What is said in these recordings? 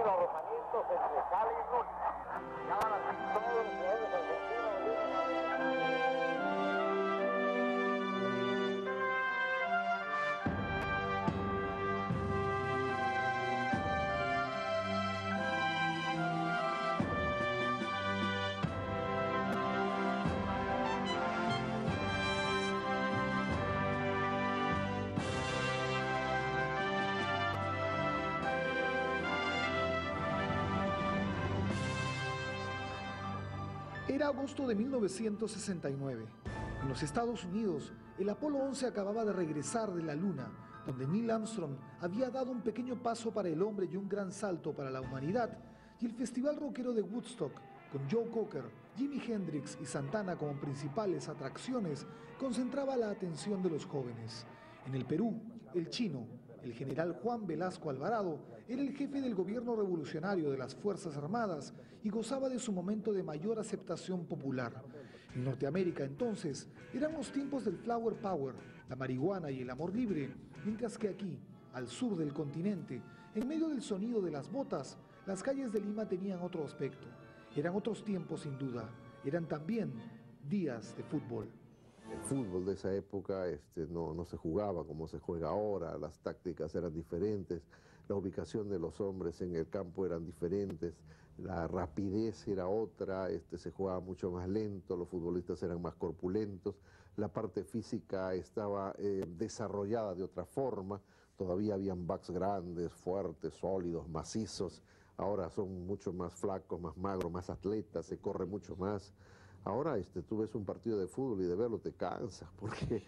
siguen los rozamientos entre Sala y Núñez. Ya van así todos los jugadores argentinos. Era agosto de 1969. En los Estados Unidos, el Apolo 11 acababa de regresar de la Luna, donde Neil Armstrong había dado un pequeño paso para el hombre y un gran salto para la humanidad, y el festival rockero de Woodstock, con Joe Cocker, Jimi Hendrix y Santana como principales atracciones, concentraba la atención de los jóvenes. En el Perú, el chino, el general Juan Velasco Alvarado, era el jefe del gobierno revolucionario de las Fuerzas Armadas y gozaba de su momento de mayor aceptación popular. En Norteamérica, entonces, eran los tiempos del flower power, la marihuana y el amor libre, mientras que aquí, al sur del continente, en medio del sonido de las botas, las calles de Lima tenían otro aspecto. Eran otros tiempos sin duda, eran también días de fútbol. El fútbol de esa época no se jugaba como se juega ahora, las tácticas eran diferentes, la ubicación de los hombres en el campo eran diferentes, la rapidez era otra, se jugaba mucho más lento, los futbolistas eran más corpulentos, la parte física estaba desarrollada de otra forma, todavía habían backs grandes, fuertes, sólidos, macizos, ahora son mucho más flacos, más magros, más atletas, se corre mucho más. Ahora tú ves un partido de fútbol y de verlo te cansas, porque...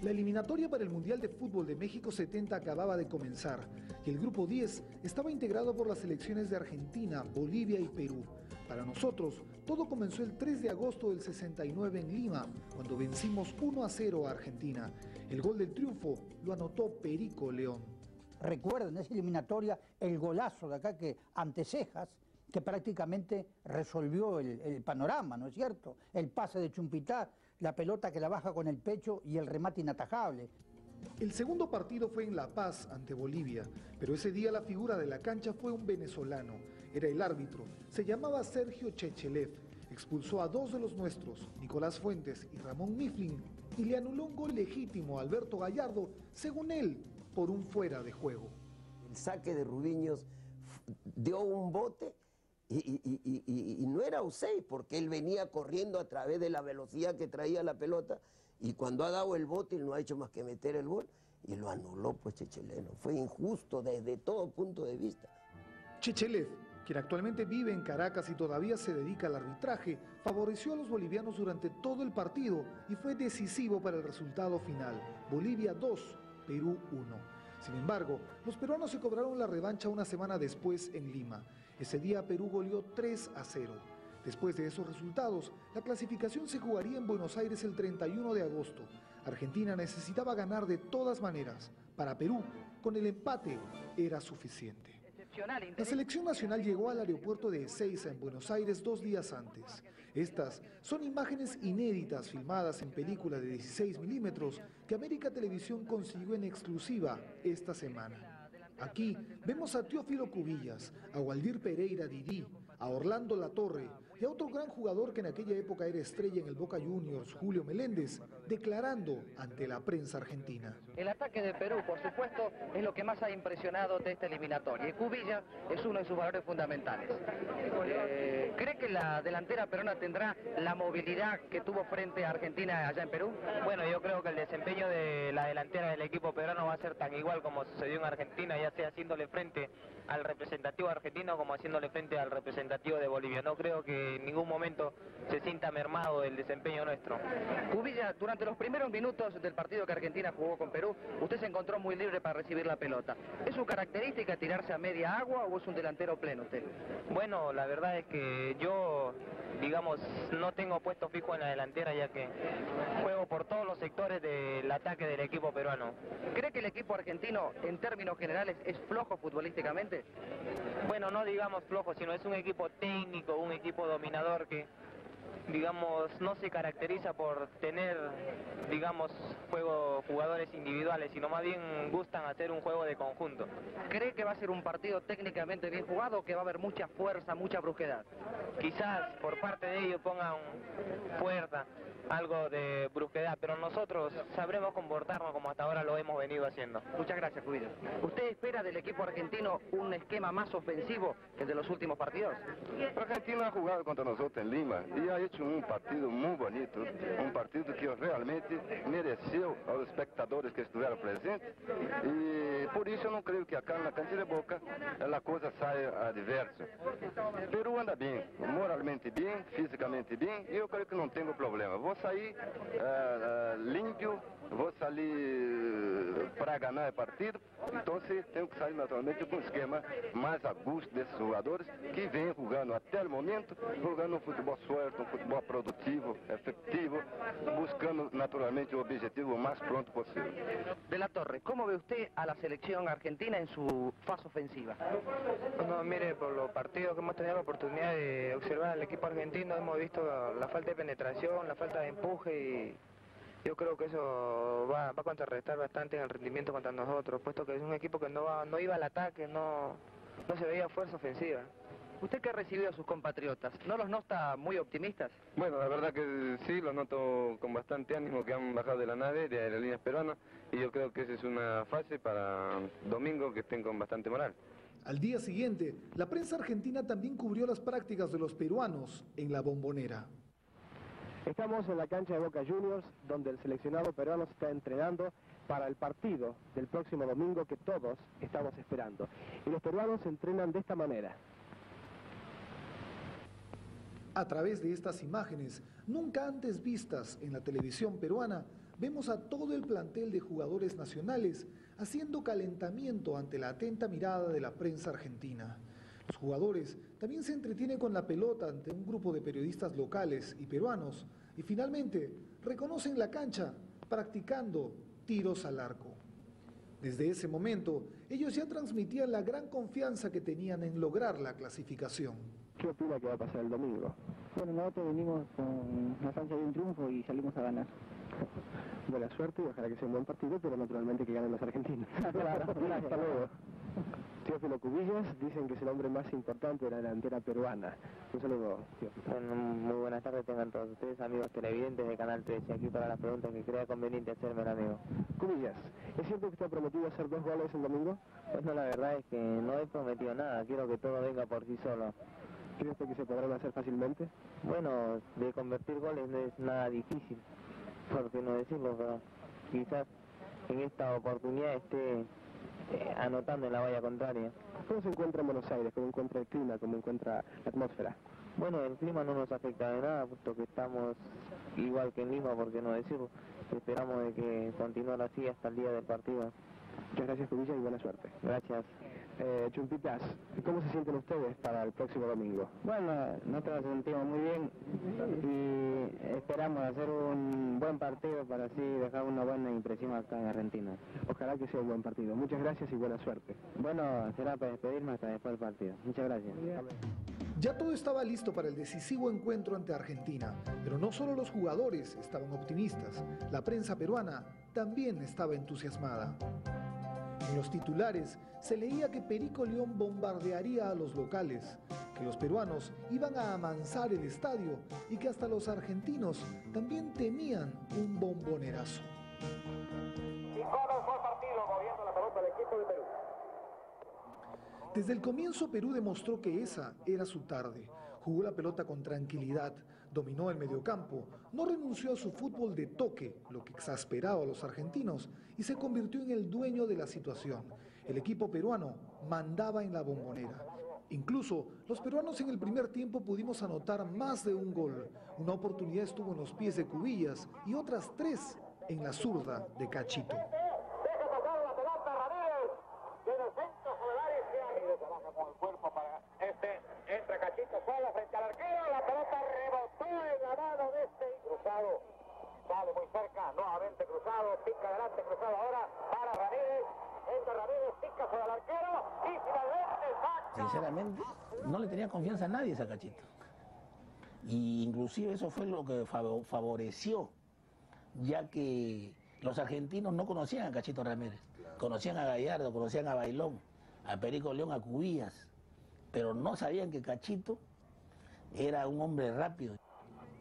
La eliminatoria para el Mundial de Fútbol de México 70 acababa de comenzar y el grupo 10 estaba integrado por las selecciones de Argentina, Bolivia y Perú. Para nosotros, todo comenzó el 3 de agosto del 69 en Lima, cuando vencimos 1-0 a Argentina. El gol del triunfo lo anotó Perico León. Recuerden esa eliminatoria, el golazo de acá que ante Cejas, que prácticamente resolvió el panorama, ¿no es cierto? El pase de Chumpitá, la pelota que la baja con el pecho y el remate inatajable. El segundo partido fue en La Paz ante Bolivia, pero ese día la figura de la cancha fue un venezolano. Era el árbitro, se llamaba Sergio Chechelev, expulsó a dos de los nuestros, Nicolás Fuentes y Ramón Mifflin, y le anuló un gol legítimo a Alberto Gallardo, según él, por un fuera de juego. El saque de Rubiños dio un bote y no era offside, porque él venía corriendo a través de la velocidad que traía la pelota, y cuando ha dado el bote él no ha hecho más que meter el gol y lo anuló pues Checheleno. Fue injusto desde todo punto de vista. Chechelev, quien actualmente vive en Caracas y todavía se dedica al arbitraje, favoreció a los bolivianos durante todo el partido y fue decisivo para el resultado final. Bolivia 2, Perú 1. Sin embargo, los peruanos se cobraron la revancha una semana después en Lima. Ese día Perú goleó 3-0. Después de esos resultados, la clasificación se jugaría en Buenos Aires el 31 de agosto. Argentina necesitaba ganar de todas maneras. Para Perú, con el empate era suficiente. La selección nacional llegó al aeropuerto de Ezeiza en Buenos Aires 2 días antes. Estas son imágenes inéditas filmadas en película de 16 milímetros que América Televisión consiguió en exclusiva esta semana. Aquí vemos a Teófilo Cubillas, a Waldir Pereira Didi, a Orlando Latorre y a otro gran jugador que en aquella época era estrella en el Boca Juniors, Julio Meléndez, declarando ante la prensa argentina. El ataque de Perú, por supuesto, es lo que más ha impresionado de esta eliminatoria. Y Cubillas es uno de sus valores fundamentales. ¿Cree que la delantera peruana tendrá la movilidad que tuvo frente a Argentina allá en Perú? Bueno, yo creo que el desempeño de la delantera del equipo peruano va a ser tan igual como sucedió en Argentina, ya sea haciéndole frente al representativo argentino como haciéndole frente al representativo de Bolivia. No creo que en ningún momento se sienta mermado el desempeño nuestro. Cubillas, durante los primeros minutos del partido que Argentina jugó con Perú, usted se encontró muy libre para recibir la pelota. ¿Es su característica tirarse a media agua o es un delantero pleno usted? Bueno, la verdad es que yo, digamos, no tengo puesto fijo en la delantera, ya que juego por todos los sectores del ataque del equipo peruano. ¿Cree que el equipo argentino, en términos generales, es flojo futbolísticamente? Bueno, no digamos flojo, sino es un equipo técnico, un equipo dominador que digamos, no se caracteriza por tener, digamos, jugadores individuales, sino más bien gustan hacer un juego de conjunto. ¿Cree que va a ser un partido técnicamente bien jugado o que va a haber mucha fuerza, mucha brusquedad? Quizás por parte de ellos pongan fuerza, algo de brusquedad, pero nosotros sabremos comportarnos como hasta ahora lo hemos venido haciendo. Muchas gracias, Cubillos. ¿Usted espera del equipo argentino un esquema más ofensivo que el de los últimos partidos? Argentina ha jugado contra nosotros en Lima y ha hecho un partido muy bonito, un partido que realmente mereció a los espectadores que estuvieron presentes y por eso no creo que acá en la cancha de Boca la cosa salga adversa. Perú anda bien, moralmente bien, físicamente bien y yo creo que no tengo problema. Vou sair limpo, vou sair para ganhar o partido, então tenho que sair naturalmente com um esquema mais a gosto desses jogadores que vêm jogando até o momento, jogando um futebol suelto, um futebol produtivo, efetivo, buscando naturalmente o objetivo mais pronto possível. De la Torre, ¿cómo ve usted a la selección argentina en su fase ofensiva? Bueno, mire, por los partidos que hemos tenido la oportunidad de observar al equipo argentino, hemos visto la falta de penetración, la falta de empuje y yo creo que eso va a contrarrestar bastante en el rendimiento contra nosotros, puesto que es un equipo que no iba al ataque, no se veía fuerza ofensiva. ¿Usted qué recibió a sus compatriotas? ¿No los nota muy optimistas? Bueno, la verdad que sí, los noto con bastante ánimo, que han bajado de la nave de Aerolíneas Peruanas y yo creo que esa es una fase para domingo que estén con bastante moral. Al día siguiente, la prensa argentina también cubrió las prácticas de los peruanos en la Bombonera. Estamos en la cancha de Boca Juniors, donde el seleccionado peruano se está entrenando para el partido del próximo domingo que todos estamos esperando. Y los peruanos se entrenan de esta manera. A través de estas imágenes, nunca antes vistas en la televisión peruana, vemos a todo el plantel de jugadores nacionales haciendo calentamiento ante la atenta mirada de la prensa argentina. Los jugadores también se entretienen con la pelota ante un grupo de periodistas locales y peruanos y finalmente reconocen la cancha practicando tiros al arco. Desde ese momento, ellos ya transmitían la gran confianza que tenían en lograr la clasificación. ¿Qué opina que va a pasar el domingo? Bueno, nosotros venimos con la ansia de un triunfo y salimos a ganar. Buena suerte y ojalá que sea un buen partido, pero naturalmente que ganen los argentinos. Claro, Hasta luego. Teófilo Cubillas, dicen que es el hombre más importante de la delantera peruana. Un saludo, Teófilo. Bueno, muy buenas tardes tengan todos ustedes, amigos televidentes de Canal 13, aquí para las preguntas que crea conveniente hacerme el amigo. Cubillas, ¿es cierto que está prometido hacer 2 goles el domingo? Bueno, la verdad es que no he prometido nada, quiero que todo venga por sí solo. ¿Cree usted que se podrán hacer fácilmente? Bueno, de convertir goles no es nada difícil, por qué no decirlo, pero quizás en esta oportunidad esté anotando en la valla contraria. ¿Cómo se encuentra en Buenos Aires? ¿Cómo encuentra el clima? ¿Cómo encuentra la atmósfera? Bueno, el clima no nos afecta de nada, puesto que estamos igual que en Lima, por qué no decirlo. Esperamos de que continúe así hasta el día del partido. Muchas gracias, Cubillas, y buena suerte. Gracias. Chumpitas, ¿cómo se sienten ustedes para el próximo domingo? Bueno, nosotros nos sentimos muy bien y esperamos hacer un buen partido para así dejar una buena impresión acá en Argentina. Ojalá que sea un buen partido. Muchas gracias y buena suerte. Bueno, será para despedirme hasta después del partido. Muchas gracias. Ya todo estaba listo para el decisivo encuentro ante Argentina, pero no solo los jugadores estaban optimistas, la prensa peruana también estaba entusiasmada. En los titulares se leía que Perico León bombardearía a los locales, que los peruanos iban a amansar el estadio y que hasta los argentinos también temían un bombonerazo. Y comenzó el partido moviendo la pelota del equipo de Perú. Desde el comienzo Perú demostró que esa era su tarde. Jugó la pelota con tranquilidad, dominó el mediocampo, no renunció a su fútbol de toque, lo que exasperaba a los argentinos, y se convirtió en el dueño de la situación. El equipo peruano mandaba en la Bombonera. Incluso los peruanos en el primer tiempo pudimos anotar más de un gol. Una oportunidad estuvo en los pies de Cubillas y otras 3 en la zurda de Cachito. Deja tocar la pelota Ramírez. Tiene el centro sobre el área izquierda. Y trabaja con el cuerpo para entra Cachito solo frente al arquero. La pelota rebotó en la mano de cruzado. Sale muy cerca, nuevamente cruzado, pica adelante, cruzado ahora para Ramírez. Entra Ramírez, pica sobre el arquero y finalmente saca. Sinceramente, no le tenía confianza a nadie ese Cachito. Y inclusive eso fue lo que favoreció, ya que los argentinos no conocían a Cachito Ramírez, conocían a Gallardo, conocían a Bailón, a Perico León, a Cubillas, pero no sabían que Cachito era un hombre rápido.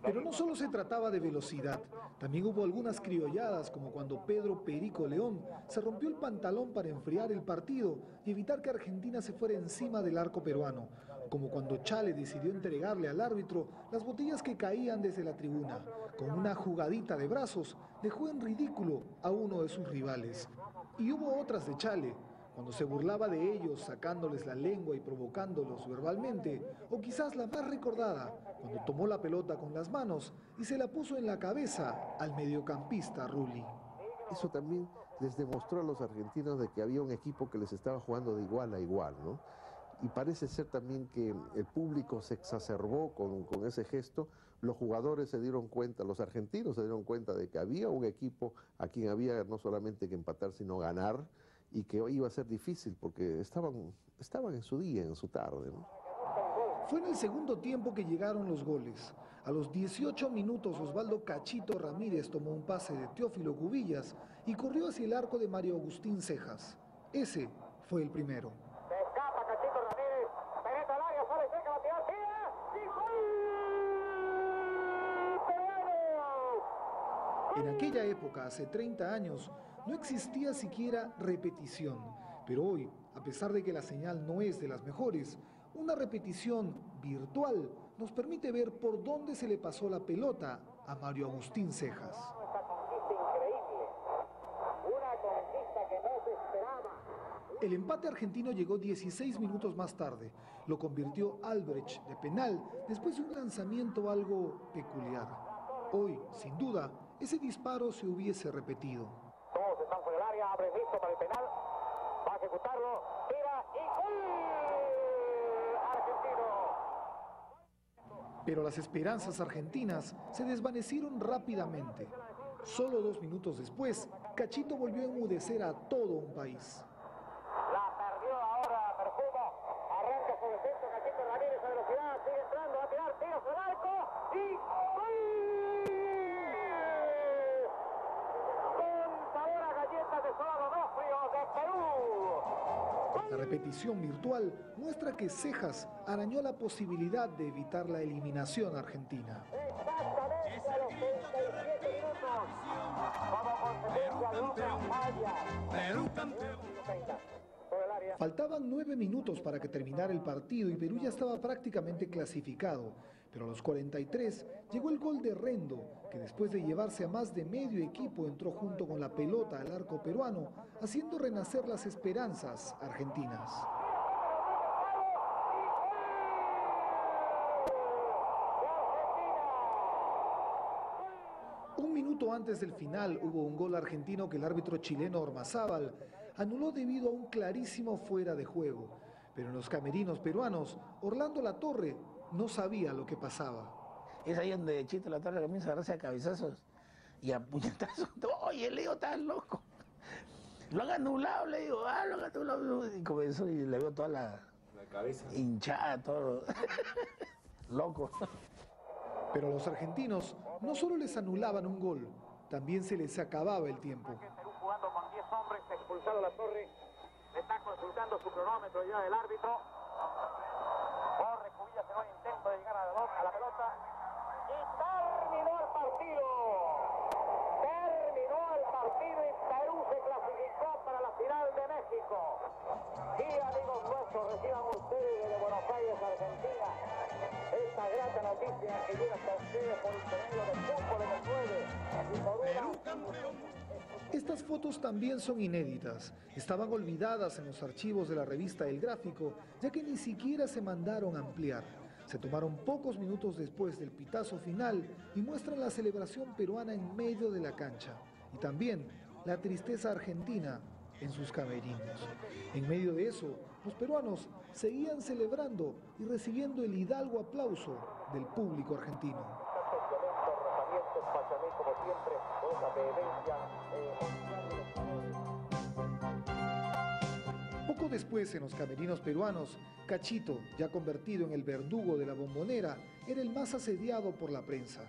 Pero no solo se trataba de velocidad, también hubo algunas criolladas, como cuando Pedro Perico León se rompió el pantalón para enfriar el partido y evitar que Argentina se fuera encima del arco peruano, como cuando Chale decidió entregarle al árbitro las botellas que caían desde la tribuna. Con una jugadita de brazos dejó en ridículo a uno de sus rivales. Y hubo otras de Chale, cuando se burlaba de ellos sacándoles la lengua y provocándolos verbalmente, o quizás la más recordada, cuando tomó la pelota con las manos y se la puso en la cabeza al mediocampista Rulli. Eso también les demostró a los argentinos de que había un equipo que les estaba jugando de igual a igual, ¿no? Y parece ser también que el público se exacerbó con ese gesto. Los jugadores se dieron cuenta, los argentinos se dieron cuenta de que había un equipo a quien había no solamente que empatar, sino ganar, y que hoy iba a ser difícil porque estaban en su día, en su tarde, ¿no? Fue en el segundo tiempo que llegaron los goles. A los 18 minutos Osvaldo Cachito Ramírez tomó un pase de Teófilo Cubillas y corrió hacia el arco de Mario Agustín Cejas. Ese fue el primero. Se escapa Cachito Ramírez, penetra al área, sale cerca, la tira, y En aquella época, hace 30 años, no existía siquiera repetición. Pero hoy, a pesar de que la señal no es de las mejores, una repetición virtual nos permite ver por dónde se le pasó la pelota a Mario Agustín Cejas. Esta conquista increíble, una conquista que no se esperaba. El empate argentino llegó 16 minutos más tarde. Lo convirtió Albrecht de penal después de un lanzamiento algo peculiar. Hoy, sin duda, ese disparo se hubiese repetido. Todos están fuera del área, abre listo para el penal, va a ejecutarlo, tira y ¡gol! Pero las esperanzas argentinas se desvanecieron rápidamente. Solo 2 minutos después, Cachito volvió a enmudecer a todo un país. La perdió ahora Perfumo, arranca sobre el centro, Cachito Ramírez a velocidad, sigue entrando, va a tirar, tira sobre el arco y ¡gol! Con sabor a galletas de Solano D'Onofrio de Perú. La repetición virtual muestra que Cejas arañó la posibilidad de evitar la eliminación argentina. Exactamente a los 37 minutos. Como consecuencia de otra falla. Perú campeón. Faltaban 9 minutos para que terminara el partido y Perú ya estaba prácticamente clasificado. Pero a los 43 llegó el gol de Rendo, que después de llevarse a más de medio equipo entró junto con la pelota al arco peruano, haciendo renacer las esperanzas argentinas. Un minuto antes del final hubo un gol argentino que el árbitro chileno Ormazábal anuló debido a un clarísimo fuera de juego. Pero en los camerinos peruanos, Orlando Latorre no sabía lo que pasaba. Es ahí donde Chito Latorre comienza a agarrarse a cabezazos y a puñetazos. Oye, le digo, estás loco. Lo han anulado, le digo, lo han anulado. Y comenzó y le veo toda la cabeza hinchada, todo loco. Pero a los argentinos no solo les anulaban un gol, también se les acababa el tiempo. Perú jugando con 10 hombres, expulsado Latorre, le está consultando su cronómetro ya del árbitro. Corre Cubillas en un intento de llegar a la pelota y terminó el partido. Terminó el partido y Perú se clasificó para la final de México. Y amigos nuestros, reciban ustedes desde Buenos Aires, Argentina, esta grata noticia que llega hasta ustedes por intermedio del fútbol en el 9 y por una... Estas fotos también son inéditas. Estaban olvidadas en los archivos de la revista El Gráfico, ya que ni siquiera se mandaron a ampliar. Se tomaron pocos minutos después del pitazo final y muestran la celebración peruana en medio de la cancha. Y también la tristeza argentina en sus camerinos. En medio de eso, los peruanos seguían celebrando y recibiendo el hidalgo aplauso del público argentino. Poco Tiempo después, en los camerinos peruanos, Cachito, ya convertido en el verdugo de la Bombonera, era el más asediado por la prensa.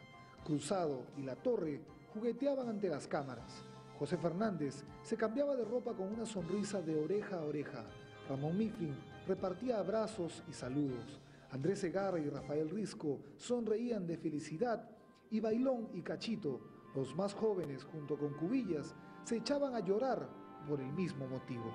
Cruzado y La Torre jugueteaban ante las cámaras. José Fernández se cambiaba de ropa con una sonrisa de oreja a oreja. Ramón Mifflin repartía abrazos y saludos. Andrés Segarra y Rafael Risco sonreían de felicidad y Bailón y Cachito, los más jóvenes junto con Cubillas, se echaban a llorar por el mismo motivo.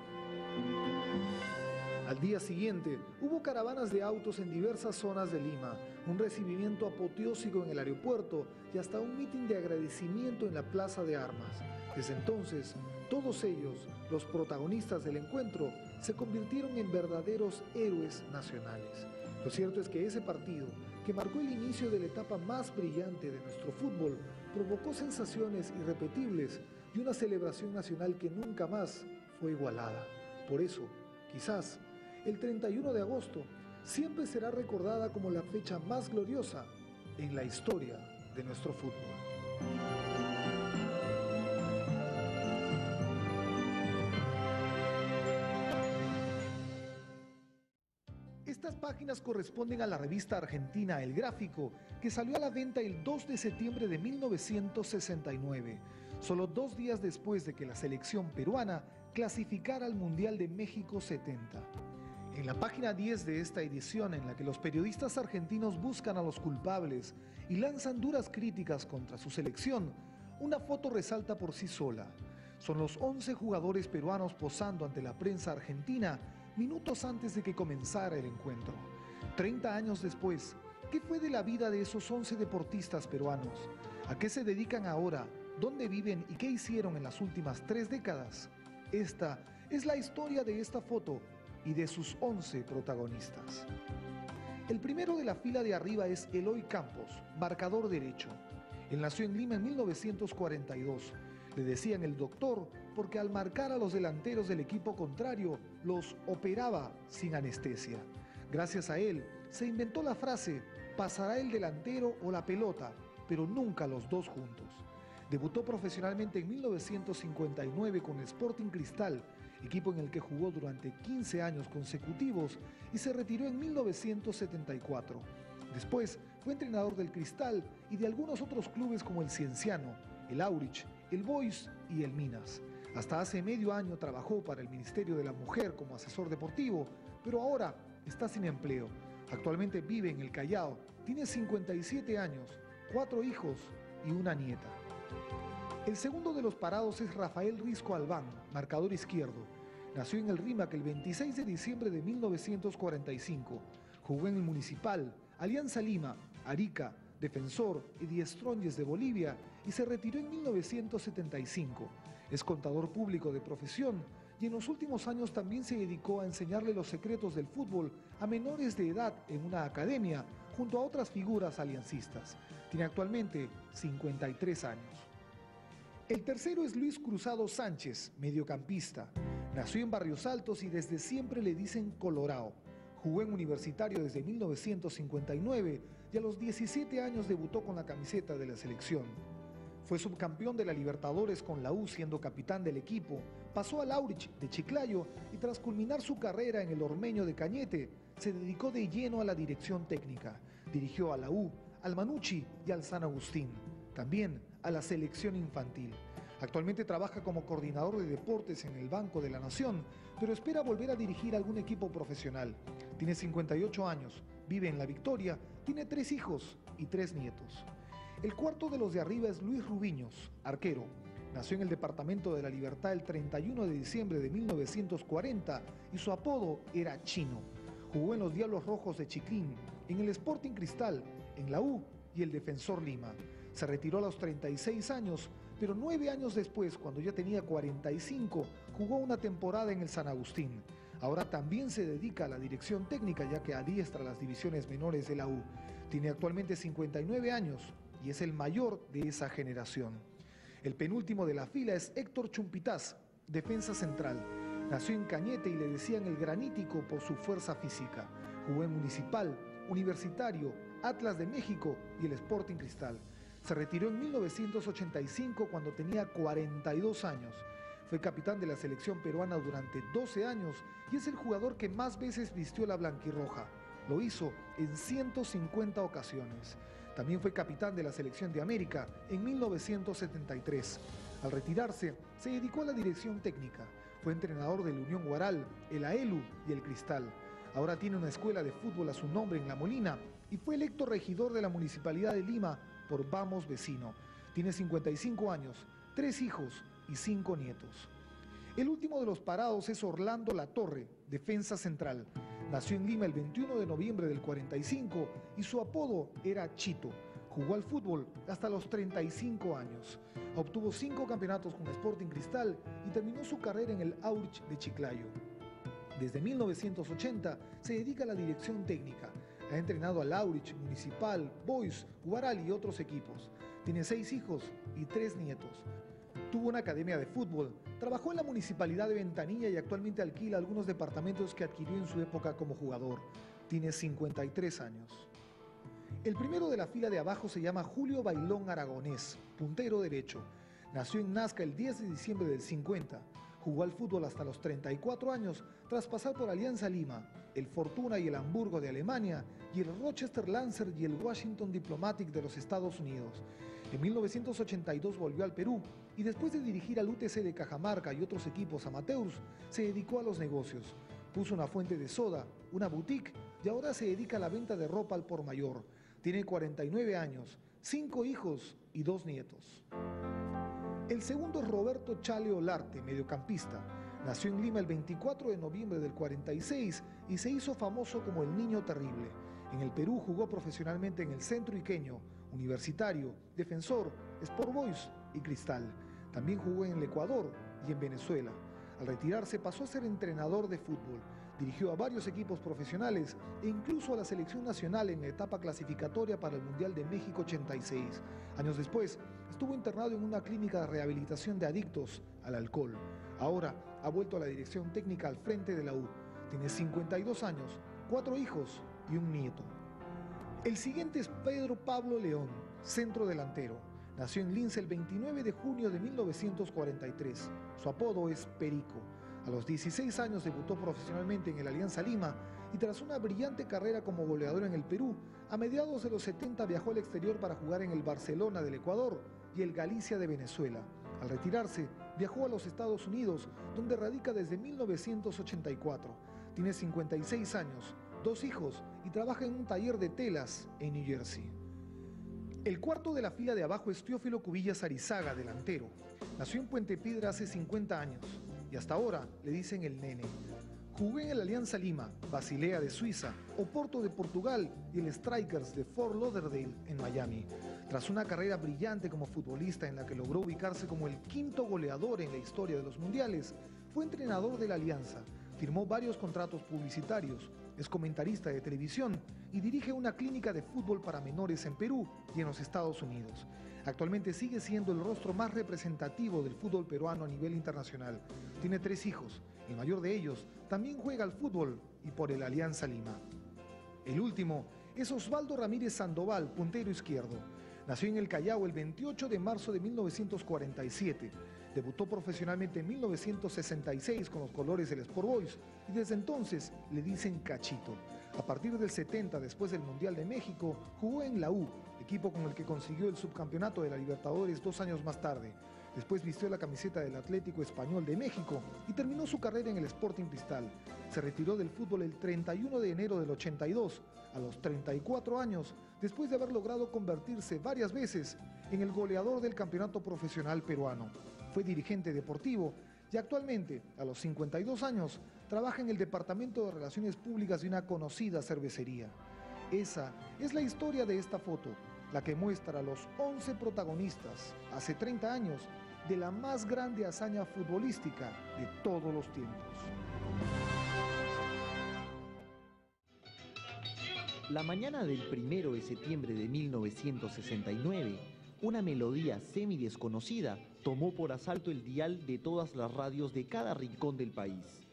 Al día siguiente, hubo caravanas de autos en diversas zonas de Lima, un recibimiento apoteósico en el aeropuerto y hasta un mitin de agradecimiento en la Plaza de Armas. Desde entonces, todos ellos, los protagonistas del encuentro, se convirtieron en verdaderos héroes nacionales. Lo cierto es que ese partido, que marcó el inicio de la etapa más brillante de nuestro fútbol, provocó sensaciones irrepetibles y una celebración nacional que nunca más fue igualada. Por eso, quizás, el 31 de agosto siempre será recordada como la fecha más gloriosa en la historia de nuestro fútbol. Estas páginas corresponden a la revista argentina El Gráfico, que salió a la venta el 2 de septiembre de 1969, solo 2 días después de que la selección peruana clasificara al Mundial de México 70. En la página 10 de esta edición, en la que los periodistas argentinos buscan a los culpables y lanzan duras críticas contra su selección, una foto resalta por sí sola. Son los 11 jugadores peruanos posando ante la prensa argentina minutos antes de que comenzara el encuentro. 30 años después, ¿qué fue de la vida de esos 11 deportistas peruanos? ¿A qué se dedican ahora? ¿Dónde viven y qué hicieron en las últimas 3 décadas? Esta es la historia de esta foto y de sus 11 protagonistas. El primero de la fila de arriba es Eloy Campos, marcador derecho. Él nació en Lima en 1942. Le decían el doctor porque al marcar a los delanteros del equipo contrario, los operaba sin anestesia. Gracias a él, se inventó la frase, pasará el delantero o la pelota, pero nunca los dos juntos. Debutó profesionalmente en 1959 con Sporting Cristal, equipo en el que jugó durante 15 años consecutivos y se retiró en 1974. Después fue entrenador del Cristal y de algunos otros clubes como el Cienciano, el Aurich, el Boys y el Minas. Hasta hace medio año trabajó para el Ministerio de la Mujer como asesor deportivo, pero ahora está sin empleo. Actualmente vive en el Callao, tiene 57 años, 4 hijos y una nieta. El segundo de los parados es Rafael Risco Albán, marcador izquierdo. Nació en el Rímac el 26 de diciembre de 1945. Jugó en el Municipal, Alianza Lima, Arica, Defensor y Die Strongest de Bolivia y se retiró en 1975. Es contador público de profesión y en los últimos años también se dedicó a enseñarle los secretos del fútbol a menores de edad en una academia junto a otras figuras aliancistas. Tiene actualmente 53 años. El tercero es Luis Cruzado Sánchez, mediocampista. Nació en Barrios Altos y desde siempre le dicen Colorado. Jugó en Universitario desde 1959 y a los 17 años debutó con la camiseta de la selección. Fue subcampeón de la Libertadores con la U siendo capitán del equipo, pasó al Aurich de Chiclayo y tras culminar su carrera en el Ormeño de Cañete, se dedicó de lleno a la dirección técnica. Dirigió a la U, al Manucci y al San Agustín, también a la selección infantil. Actualmente trabaja como coordinador de deportes en el Banco de la Nación, pero espera volver a dirigir algún equipo profesional. Tiene 58 años, vive en La Victoria, tiene 3 hijos y 3 nietos. El cuarto de los de arriba es Luis Rubiños, arquero. Nació en el Departamento de la Libertad el 31 de diciembre de 1940 y su apodo era Chino. Jugó en los Diablos Rojos de Chiclín, en el Sporting Cristal, en la U y el Defensor Lima. Se retiró a los 36 años, pero 9 años después, cuando ya tenía 45, jugó una temporada en el San Agustín. Ahora también se dedica a la dirección técnica, ya que adiestra las divisiones menores de la U. Tiene actualmente 59 años y es el mayor de esa generación. El penúltimo de la fila es Héctor Chumpitaz, defensa central. Nació en Cañete y le decían el granítico por su fuerza física. Jugó en Municipal, Universitario, Atlas de México y el Sporting Cristal. Se retiró en 1985 cuando tenía 42 años. Fue capitán de la selección peruana durante 12 años y es el jugador que más veces vistió la blanquirroja. Lo hizo en 150 ocasiones. También fue capitán de la selección de América en 1973. Al retirarse, se dedicó a la dirección técnica. Fue entrenador del Unión Huaral, el AELU y el Cristal. Ahora tiene una escuela de fútbol a su nombre en La Molina y fue electo regidor de la Municipalidad de Lima por Vamos Vecino. Tiene 55 años, 3 hijos y 5 nietos. El último de los parados es Orlando Latorre, defensa central. Nació en Lima el 21 de noviembre del 45 y su apodo era Chito. Jugó al fútbol hasta los 35 años. Obtuvo 5 campeonatos con Sporting Cristal y terminó su carrera en el Aurich de Chiclayo. Desde 1980 se dedica a la dirección técnica. Ha entrenado al Aurich, Municipal, Boys, Huaral y otros equipos. Tiene 6 hijos y 3 nietos. Tuvo una academia de fútbol, trabajó en la Municipalidad de Ventanilla y actualmente alquila algunos departamentos que adquirió en su época como jugador. Tiene 53 años. El primero de la fila de abajo se llama Julio Bailón Aragonés, puntero derecho. Nació en Nazca el 10 de diciembre del 50. Jugó al fútbol hasta los 34 años tras pasar por Alianza Lima, el Fortuna y el Hamburgo de Alemania y el Rochester Lancer y el Washington Diplomatic de los Estados Unidos. En 1982 volvió al Perú y después de dirigir al UTC de Cajamarca y otros equipos amateurs, se dedicó a los negocios. Puso una fuente de soda, una boutique y ahora se dedica a la venta de ropa al por mayor. Tiene 49 años, 5 hijos y 2 nietos. El segundo es Roberto Chale Olarte, mediocampista. Nació en Lima el 24 de noviembre del 46 y se hizo famoso como el Niño Terrible. En el Perú jugó profesionalmente en el Centro Iqueño, Universitario, Defensor, Sport Boys y Cristal. También jugó en el Ecuador y en Venezuela. Al retirarse pasó a ser entrenador de fútbol. Dirigió a varios equipos profesionales e incluso a la selección nacional en la etapa clasificatoria para el Mundial de México 86. Años después, estuvo internado en una clínica de rehabilitación de adictos al alcohol. Ahora ha vuelto a la dirección técnica al frente de la U. Tiene 52 años, 4 hijos y un nieto. El siguiente es Pedro Pablo León, centro delantero. Nació en Lince el 29 de junio de 1943. Su apodo es Perico. A los 16 años debutó profesionalmente en el Alianza Lima y tras una brillante carrera como goleador en el Perú, a mediados de los 70 viajó al exterior para jugar en el Barcelona del Ecuador y el Galicia de Venezuela. Al retirarse, viajó a los Estados Unidos, donde radica desde 1984. Tiene 56 años, 2 hijos y trabaja en un taller de telas en New Jersey. El cuarto de la fila de abajo es Teófilo Cubillas Arizaga, delantero. Nació en Puente Piedra hace 50 años y hasta ahora le dicen el nene. Jugó en el Alianza Lima, Basilea de Suiza, Oporto de Portugal y el Strikers de Fort Lauderdale en Miami. Tras una carrera brillante como futbolista en la que logró ubicarse como el 5º goleador en la historia de los mundiales, fue entrenador de la Alianza, firmó varios contratos publicitarios, es comentarista de televisión y dirige una clínica de fútbol para menores en Perú y en los Estados Unidos. Actualmente sigue siendo el rostro más representativo del fútbol peruano a nivel internacional. Tiene 3 hijos, el mayor de ellos también juega al fútbol y por el Alianza Lima. El último es Osvaldo Ramírez Sandoval, puntero izquierdo. Nació en el Callao el 28 de marzo de 1947. Debutó profesionalmente en 1966 con los colores del Sport Boys y desde entonces le dicen Cachito. A partir del 70, después del Mundial de México, jugó en la U, equipo con el que consiguió el subcampeonato de la Libertadores 2 años más tarde. Después vistió la camiseta del Atlético Español de México y terminó su carrera en el Sporting Cristal. Se retiró del fútbol el 31 de enero del 82, a los 34 años, después de haber logrado convertirse varias veces en el goleador del campeonato profesional peruano. Fue dirigente deportivo y actualmente, a los 52 años, trabaja en el Departamento de Relaciones Públicas de una conocida cervecería. Esa es la historia de esta foto, la que muestra a los 11 protagonistas, hace 30 años, de la más grande hazaña futbolística de todos los tiempos. La mañana del 1 de septiembre de 1969, una melodía semi-desconocida tomó por asalto el dial de todas las radios de cada rincón del país.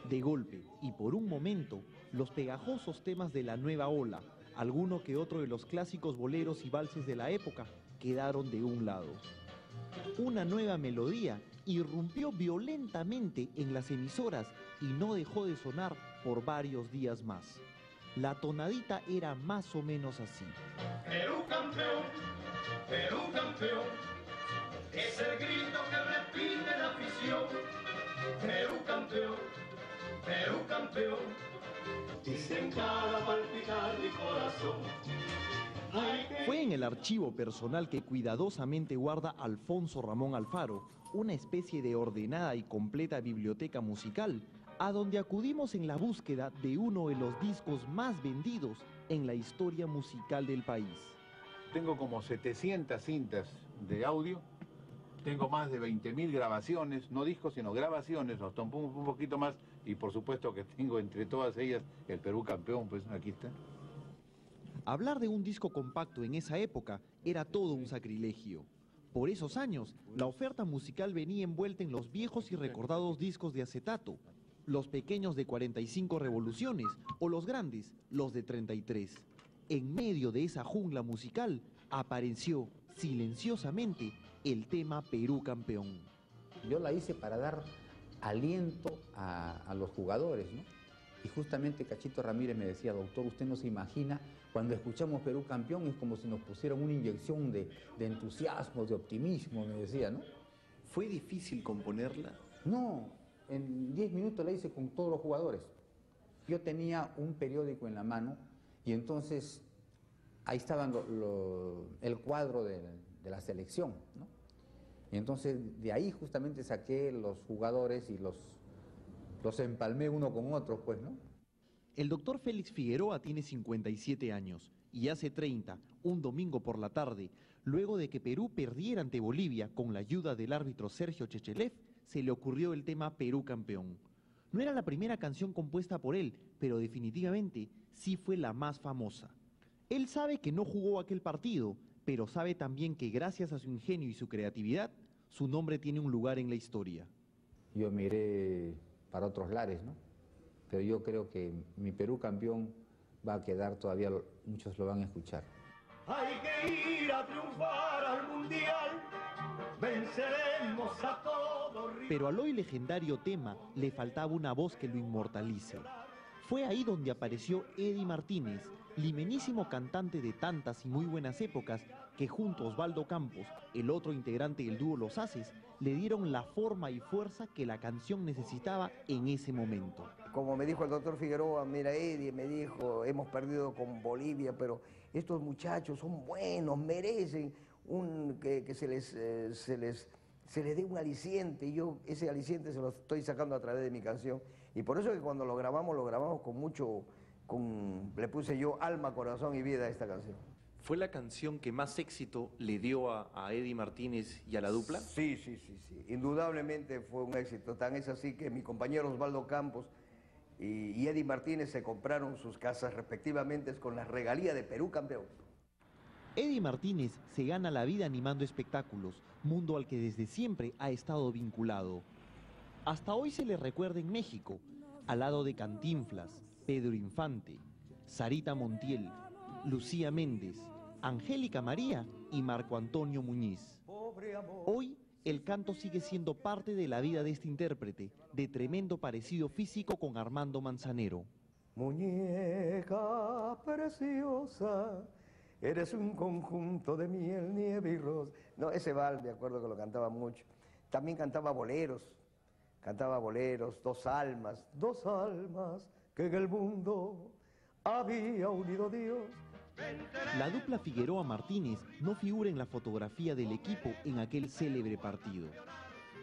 De golpe y por un momento, los pegajosos temas de la nueva ola, alguno que otro de los clásicos boleros y valses de la época, quedaron de un lado. Una nueva melodía irrumpió violentamente en las emisoras y no dejó de sonar por varios días más. La tonadita era más o menos así. Perú campeón, es el grito que repite la afición. Perú campeón, dice en cada palpitar mi corazón. Fue en el archivo personal que cuidadosamente guarda Alfonso Ramón Alfaro, una especie de ordenada y completa biblioteca musical, a donde acudimos en la búsqueda de uno de los discos más vendidos en la historia musical del país. Tengo como 700 cintas de audio, tengo más de 20.000 grabaciones, no discos sino grabaciones, nos tomó un poquito más, y por supuesto que tengo entre todas ellas el Perú campeón, pues aquí está. Hablar de un disco compacto en esa época era todo un sacrilegio. Por esos años, la oferta musical venía envuelta en los viejos y recordados discos de acetato, los pequeños de 45 revoluciones o los grandes, los de 33. En medio de esa jungla musical apareció silenciosamente el tema Perú campeón. Yo la hice para dar aliento a los jugadores, ¿no? Y justamente Cachito Ramírez me decía, doctor, usted no se imagina, cuando escuchamos Perú campeón es como si nos pusieran una inyección de entusiasmo, de optimismo, me decía, ¿no? ¿Fue difícil componerla? No, en 10 minutos la hice con todos los jugadores. Yo tenía un periódico en la mano y entonces ahí estaban el cuadro de la selección, ¿no? Y entonces de ahí justamente saqué los jugadores y los empalmé uno con otro, pues, ¿no? El doctor Félix Figueroa tiene 57 años y hace 30, un domingo por la tarde, luego de que Perú perdiera ante Bolivia con la ayuda del árbitro Sergio Chechelev, se le ocurrió el tema Perú campeón. No era la primera canción compuesta por él, pero definitivamente sí fue la más famosa. Él sabe que no jugó aquel partido, pero sabe también que gracias a su ingenio y su creatividad, su nombre tiene un lugar en la historia. Yo miré para otros lares, ¿no? Pero yo creo que mi Perú campeón va a quedar todavía, muchos lo van a escuchar. Hay que ir a triunfar al mundial, venceremos a todos. Pero al hoy legendario tema le faltaba una voz que lo inmortalice. Fue ahí donde apareció Eddie Martínez, limenísimo cantante de tantas y muy buenas épocas, que junto a Osvaldo Campos, el otro integrante del dúo Los Haces, le dieron la forma y fuerza que la canción necesitaba en ese momento. Como me dijo el doctor Figueroa, mira Eddie, me dijo, hemos perdido con Bolivia, pero estos muchachos son buenos, merecen que se les dé un aliciente, y yo ese aliciente se lo estoy sacando a través de mi canción. Y por eso que cuando lo grabamos con mucho, le puse yo alma, corazón y vida a esta canción. ¿Fue la canción que más éxito le dio a Eddie Martínez y a la dupla? Sí. Indudablemente fue un éxito. Tan es así que mi compañero Osvaldo Campos y Eddie Martínez se compraron sus casas respectivamente con la regalía de Perú campeón. Eddie Martínez se gana la vida animando espectáculos, mundo al que desde siempre ha estado vinculado. Hasta hoy se le recuerda en México, al lado de Cantinflas, Pedro Infante, Sarita Montiel, Lucía Méndez, Angélica María y Marco Antonio Muñiz. Hoy, el canto sigue siendo parte de la vida de este intérprete, de tremendo parecido físico con Armando Manzanero. Muñeca preciosa, eres un conjunto de miel, nieve y rosa. No, ese vals, me acuerdo que lo cantaba mucho. También cantaba boleros, dos almas que en el mundo había unido Dios. La dupla Figueroa-Martínez no figura en la fotografía del equipo en aquel célebre partido.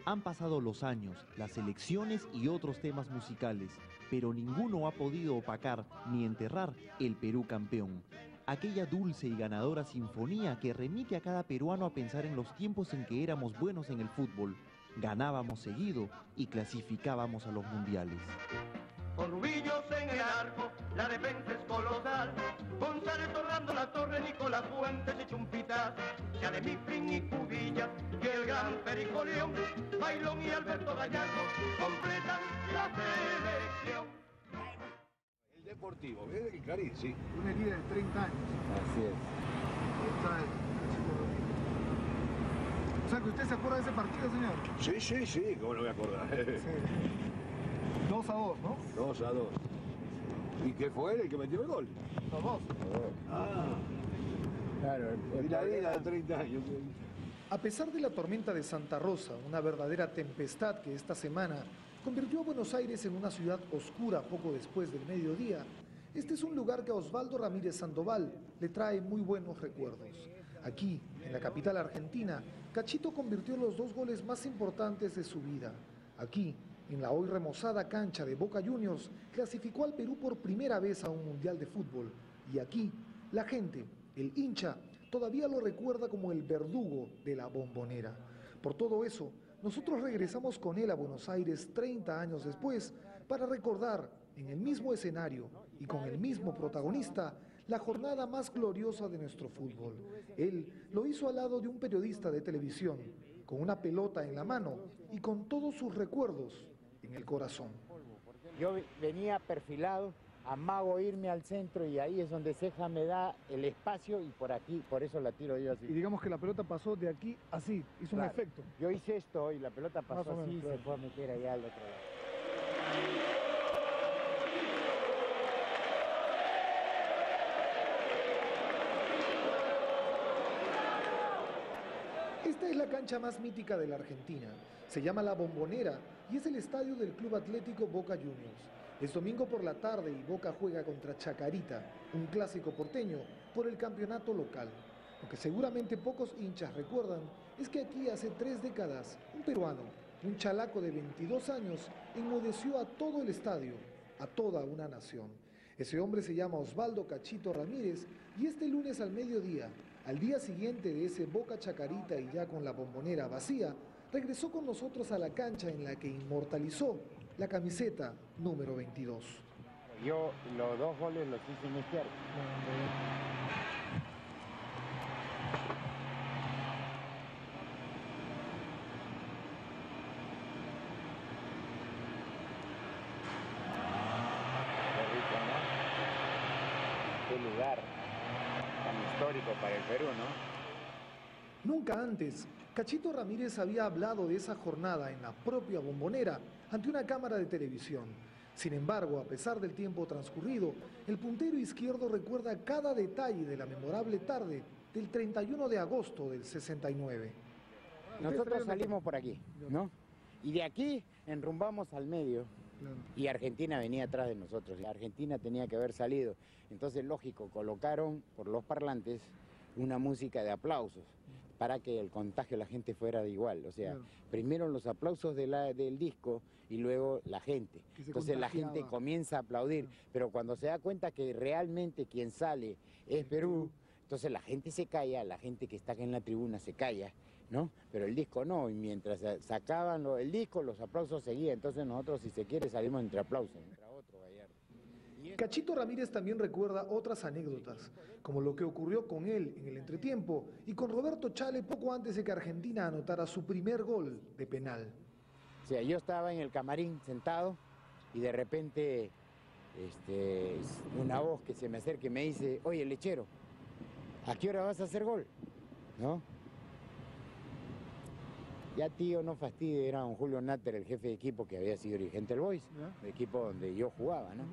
Han pasado los años, las elecciones y otros temas musicales, pero ninguno ha podido opacar ni enterrar el Perú campeón. Aquella dulce y ganadora sinfonía que remite a cada peruano a pensar en los tiempos en que éramos buenos en el fútbol, ganábamos seguido y clasificábamos a los mundiales. Con Rubillos en el arco, la defensa es colosal. González Orlando, La Torre, Nicolás Fuentes y Chumpitas, Yanemifrin y Cubillas, y el gran Perico León, Bailón y Alberto Gallardo completan la selección. El Deportivo, ¿ves? El Clarín, sí. Una herida de 30 años. Así es. sea que usted se acuerda de ese partido, señor. Sí, ¿cómo no me voy a acordar? Sí. 2-2, ¿no? 2-2. ¿Y qué fue él el que metió el gol? Los dos. Ah, claro. Y la vida de 30 años. A pesar de la tormenta de Santa Rosa, una verdadera tempestad que esta semana convirtió a Buenos Aires en una ciudad oscura poco después del mediodía, este es un lugar que a Osvaldo Ramírez Sandoval le trae muy buenos recuerdos. Aquí, en la capital argentina, Cachito convirtió los 2 goles más importantes de su vida. Aquí, en la hoy remozada cancha de Boca Juniors, clasificó al Perú por primera vez a un mundial de fútbol. Y aquí, la gente, el hincha, todavía lo recuerda como el verdugo de la Bombonera. Por todo eso, nosotros regresamos con él a Buenos Aires 30 años después para recordar en el mismo escenario y con el mismo protagonista la jornada más gloriosa de nuestro fútbol. Él lo hizo al lado de un periodista de televisión, con una pelota en la mano y con todos sus recuerdos en el corazón. Yo venía perfilado, amago irme al centro y ahí es donde Ceja me da el espacio y por aquí, por eso la tiro yo así. Y digamos que la pelota pasó de aquí así, hizo un efecto. Yo hice esto y la pelota pasó así y se fue a meter allá al otro lado. Esta es la cancha más mítica de la Argentina. Se llama La Bombonera y es el estadio del Club Atlético Boca Juniors. Es domingo por la tarde y Boca juega contra Chacarita, un clásico porteño, por el campeonato local. Lo que seguramente pocos hinchas recuerdan es que aquí hace 3 décadas, un peruano, un chalaco de 22 años, enmudeció a todo el estadio, a toda una nación. Ese hombre se llama Osvaldo Cachito Ramírez y este lunes al mediodía, al día siguiente de ese Boca Chacarita y ya con la Bombonera vacía, regresó con nosotros a la cancha en la que inmortalizó la camiseta número 22. Yo los 2 goles los hice en izquierda. Qué rico, ¿no? Qué lugar tan histórico para el Perú, ¿no? Nunca antes, Cachito Ramírez había hablado de esa jornada en la propia Bombonera ante una cámara de televisión. Sin embargo, a pesar del tiempo transcurrido, el puntero izquierdo recuerda cada detalle de la memorable tarde del 31 de agosto del 69. Nosotros salimos por aquí, ¿no? Y de aquí enrumbamos al medio. Y Argentina venía atrás de nosotros. La Argentina tenía que haber salido. Entonces, lógico, colocaron por los parlantes una música de aplausos para que el contagio de la gente fuera de igual. O sea, primero los aplausos del disco y luego la gente. Entonces la gente comienza a aplaudir. Pero cuando se da cuenta que realmente quien sale es Perú, entonces la gente se calla, la gente que está acá en la tribuna se calla, ¿no? Pero el disco no, y mientras sacaban el disco, los aplausos seguían. Entonces nosotros, si se quiere, salimos entre aplausos. Cachito Ramírez también recuerda otras anécdotas, como lo que ocurrió con él en el entretiempo y con Roberto Chale poco antes de que Argentina anotara su primer gol de penal. O sea, yo estaba en el camarín sentado y de repente una voz que se me acerca y me dice: oye, lechero, ¿a qué hora vas a hacer gol? ¿No? Ya, tío, no fastidie, era don Julio Natter, el jefe de equipo que había sido dirigente del Boys, el equipo donde yo jugaba, ¿no?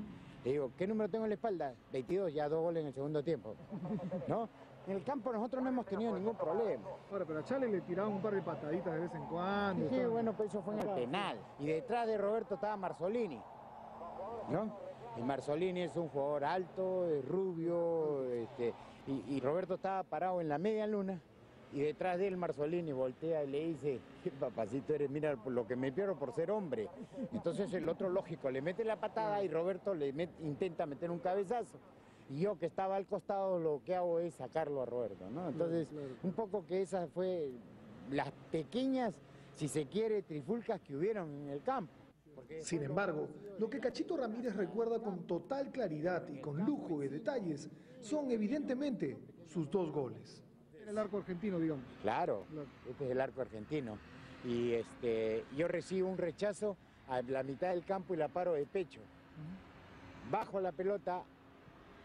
Le digo, ¿qué número tengo en la espalda? 22, ya 2 goles en el segundo tiempo, ¿no? En el campo nosotros no hemos tenido ningún problema. Ahora, pero a Chale le tiraban un par de pataditas de vez en cuando. Sí, bueno, pues eso fue en el penal. Y detrás de Roberto estaba Marzolini, ¿no? Y Marzolini es un jugador alto, rubio, y Roberto estaba parado en la media luna. Y detrás de él Marzolini voltea y le dice: papacito eres, mira lo que me pierdo por ser hombre. Entonces el otro, lógico, le mete la patada y Roberto intenta meter un cabezazo. Y yo, que estaba al costado, lo que hago es sacarlo a Roberto, ¿no? Entonces, un poco que esas fue las pequeñas, si se quiere, trifulcas que hubieron en el campo. Sin embargo, lo que Cachito Ramírez recuerda con total claridad y con lujo de detalles son evidentemente sus 2 goles. El arco argentino, digamos. Claro, este es el arco argentino. Y yo recibo un rechazo a la mitad del campo y la paro de pecho. Bajo la pelota,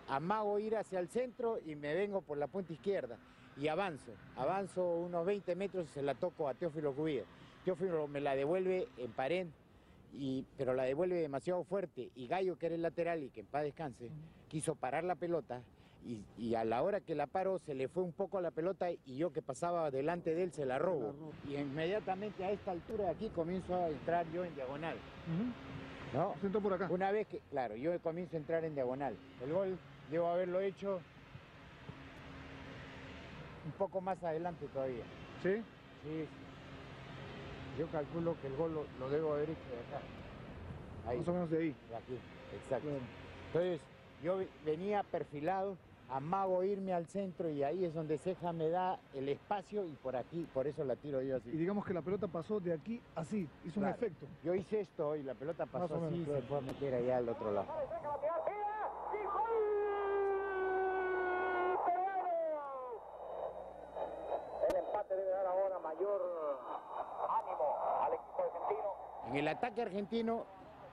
amago ir hacia el centro y me vengo por la punta izquierda. y avanzo unos 20 metros y se la toco a Teófilo Cubillas. Teófilo me la devuelve en pared, pero la devuelve demasiado fuerte, y Gallo, que era el lateral y que en paz descanse, quiso parar la pelota, y a la hora que la paro se le fue un poco la pelota, y yo que pasaba delante de él se la robo. Y inmediatamente a esta altura de aquí comienzo a entrar yo en diagonal. ¿No? ¿Siento por acá? Una vez que, claro, yo comienzo a entrar en diagonal. El gol debo haberlo hecho un poco más adelante todavía. ¿Sí? Sí. Yo calculo que el gol lo debo haber hecho de acá. Ahí. Más o menos de ahí. De aquí, exacto. Claro. Entonces, yo venía perfilado, amago irme al centro, y ahí es donde Ceja me da el espacio, y por aquí, por eso la tiro yo así. Y digamos que la pelota pasó de aquí así, hizo un efecto. Yo hice esto y la pelota pasó así, y se fue a meter allá al otro lado. El empate debe dar ahora mayor ánimo al equipo argentino. En el ataque argentino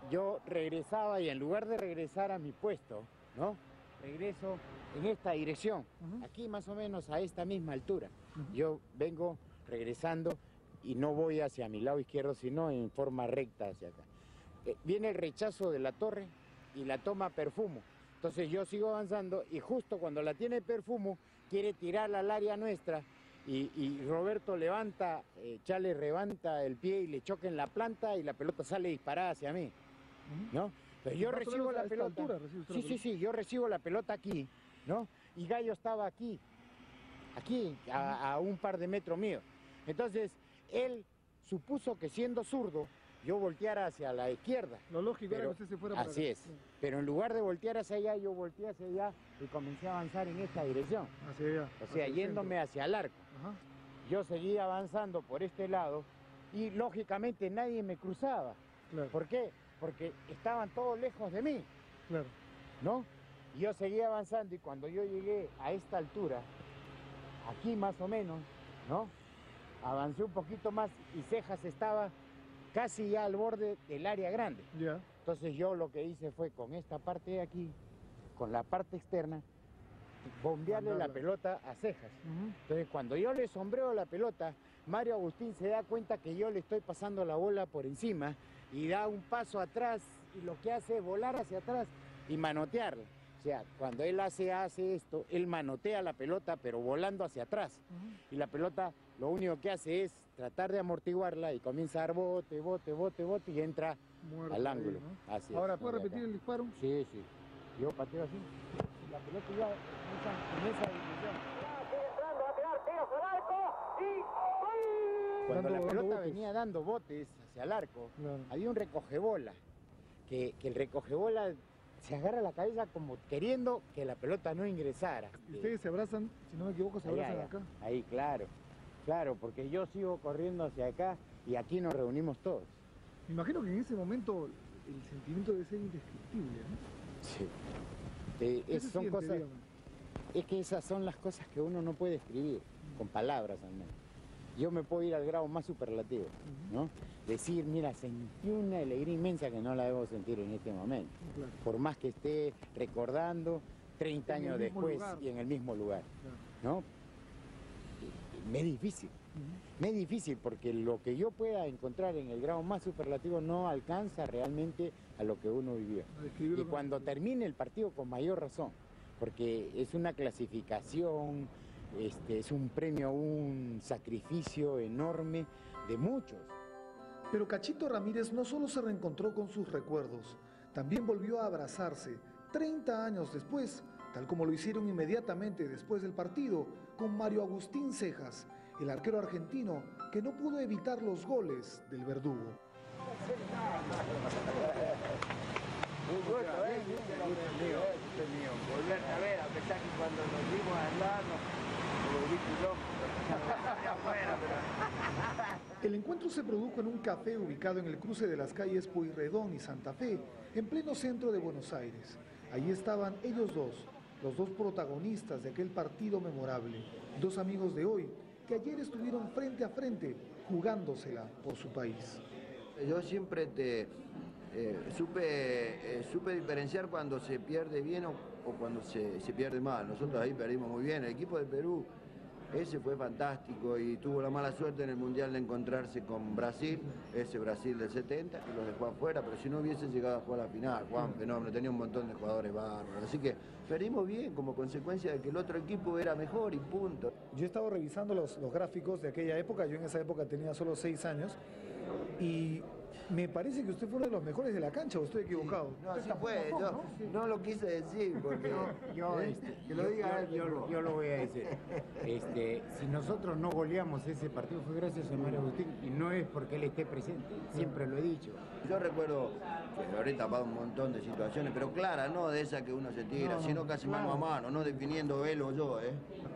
yo regresaba, y en lugar de regresar a mi puesto, ¿no? Regreso en esta dirección, aquí más o menos a esta misma altura. Yo vengo regresando y no voy hacia mi lado izquierdo, sino en forma recta hacia acá. Viene el rechazo de la torre y la toma Perfumo. Entonces yo sigo avanzando, y justo cuando la tiene Perfumo, quiere tirarla al área nuestra, y Roberto levanta, Chale levanta el pie y le choca en la planta, y la pelota sale disparada hacia mí, ¿no? Entonces yo recibo la pelota. Sí, yo recibo la pelota aquí, ¿no? Y Gallo estaba aquí, a un par de metros mío. Entonces él supuso que, siendo zurdo, yo volteara hacia la izquierda. Lo lógico era que usted se fuera para así es. Pero en lugar de voltear hacia allá, yo volteé hacia allá y comencé a avanzar en esta dirección. Hacia allá. O sea, yéndome hacia el arco. Yo seguía avanzando por este lado, y lógicamente nadie me cruzaba. Claro. ¿Por qué? Porque estaban todos lejos de mí. Claro. ¿No? Y yo seguía avanzando, y cuando yo llegué a esta altura, aquí más o menos, ¿no? Avancé un poquito más, y Cejas estaba casi ya al borde del área grande. Ya. Entonces yo lo que hice fue, con esta parte de aquí, con la parte externa, bombearle la pelota a Cejas. Entonces cuando yo le sombreo la pelota, Mario Agustín se da cuenta que yo le estoy pasando la bola por encima, y da un paso atrás, y lo que hace es volar hacia atrás y manotearla. O sea, cuando él hace esto, él manotea la pelota, pero volando hacia atrás. Y la pelota lo único que hace es tratar de amortiguarla, y comienza a dar bote, y entra al ángulo. Ahí, ¿no? Así Ahora, es, ¿puede repetir el disparo? Sí. Yo pateo así. Y la pelota ya en esa dirección. Sigue entrando, a tirar, tiro al arco, y Cuando la pelota venía dando botes hacia el arco, había un recogebola, que el recogebola se agarra la cabeza como queriendo que la pelota no ingresara. Y ustedes se abrazan, si no me equivoco, se abrazan acá. Ahí, claro, porque yo sigo corriendo hacia acá, y aquí nos reunimos todos. Me imagino que en ese momento el sentimiento debe ser indescriptible, ¿no? Sí. Son cosas, es que esas son las cosas que uno no puede escribir, con palabras al menos. Yo me puedo ir al grado más superlativo, ¿no? Decir, mira, sentí una alegría inmensa que no la debo sentir en este momento. Claro. Por más que esté recordando 30 años después y en el mismo lugar, ¿no? Me es difícil. Me es difícil, porque lo que yo pueda encontrar en el grado más superlativo no alcanza realmente a lo que uno vivió. Y cuando termine el partido, con mayor razón, porque es una clasificación, es un premio, un sacrificio enorme de muchos. Pero Cachito Ramírez no solo se reencontró con sus recuerdos, también volvió a abrazarse 30 años después, tal como lo hicieron inmediatamente después del partido con Mario Agustín Cejas, el arquero argentino que no pudo evitar los goles del verdugo. Un gusto, volverte a ver, a pesar que cuando nos vimos a andar, nos volviste loco. El encuentro se produjo en un café ubicado en el cruce de las calles Pueyrredón y Santa Fe, en pleno centro de Buenos Aires. Allí estaban ellos dos, los dos protagonistas de aquel partido memorable, dos amigos de hoy que ayer estuvieron frente a frente jugándosela por su país. Yo siempre supe diferenciar cuando se pierde bien o cuando se pierde mal. Nosotros ahí perdimos muy bien. El equipo de Perú ese fue fantástico y tuvo la mala suerte en el Mundial de encontrarse con Brasil, ese Brasil del 70, que los dejó afuera, pero si no hubiese llegado a jugar a la final, Juan, fenómeno, tenía un montón de jugadores bárbaros, así que perdimos bien como consecuencia de que el otro equipo era mejor y punto. Yo he estado revisando los gráficos de aquella época, yo en esa época tenía solo 6 años, y me parece que usted fue uno de los mejores de la cancha, ¿o estoy equivocado? Sí, no, sí fue, yo no lo quise decir, porque... que lo diga él, yo lo voy a decir. Si nosotros no goleamos ese partido fue gracias a Mario Agustín, y no es porque él esté presente, siempre lo he dicho. Yo recuerdo que habré tapado un montón de situaciones, pero claras, no de esas que uno se tira, sino casi mano a mano, no definiendo él o yo,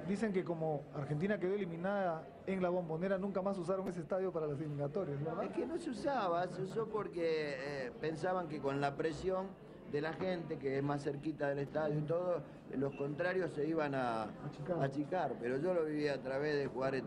Dicen que como Argentina quedó eliminada en la Bombonera, nunca más usaron ese estadio para las eliminatorias, ¿verdad? Es que no se usaba, se usó porque pensaban que con la presión de la gente, que es más cerquita del estadio y todo, los contrarios se iban a achicar. Pero yo lo viví a través de jugar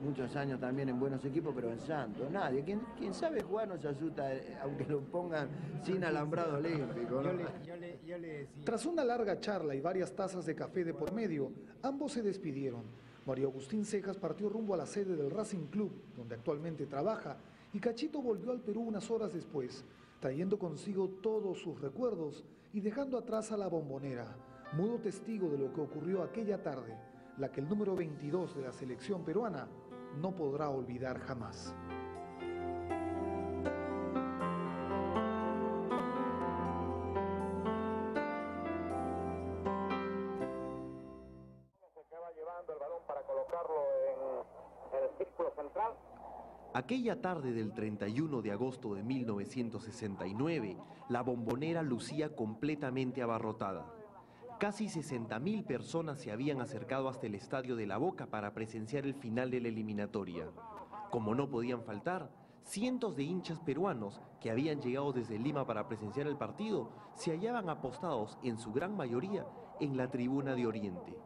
muchos años también en buenos equipos, pero en Santos, nadie. Quien sabe jugar no se asusta, aunque lo pongan sin alambrado olímpico, ¿no? Yo le decía. Tras una larga charla y varias tazas de café de por medio, ambos se despidieron. Mario Agustín Cejas partió rumbo a la sede del Racing Club, donde actualmente trabaja, y Cachito volvió al Perú unas horas después, trayendo consigo todos sus recuerdos y dejando atrás a la Bombonera, mudo testigo de lo que ocurrió aquella tarde, la que el número 22 de la selección peruana no podrá olvidar jamás. Aquella tarde del 31 de agosto de 1969, la Bombonera lucía completamente abarrotada. Casi 60.000 personas se habían acercado hasta el Estadio de La Boca para presenciar el final de la eliminatoria. Como no podían faltar, cientos de hinchas peruanos que habían llegado desde Lima para presenciar el partido se hallaban apostados, en su gran mayoría, en la tribuna de Oriente.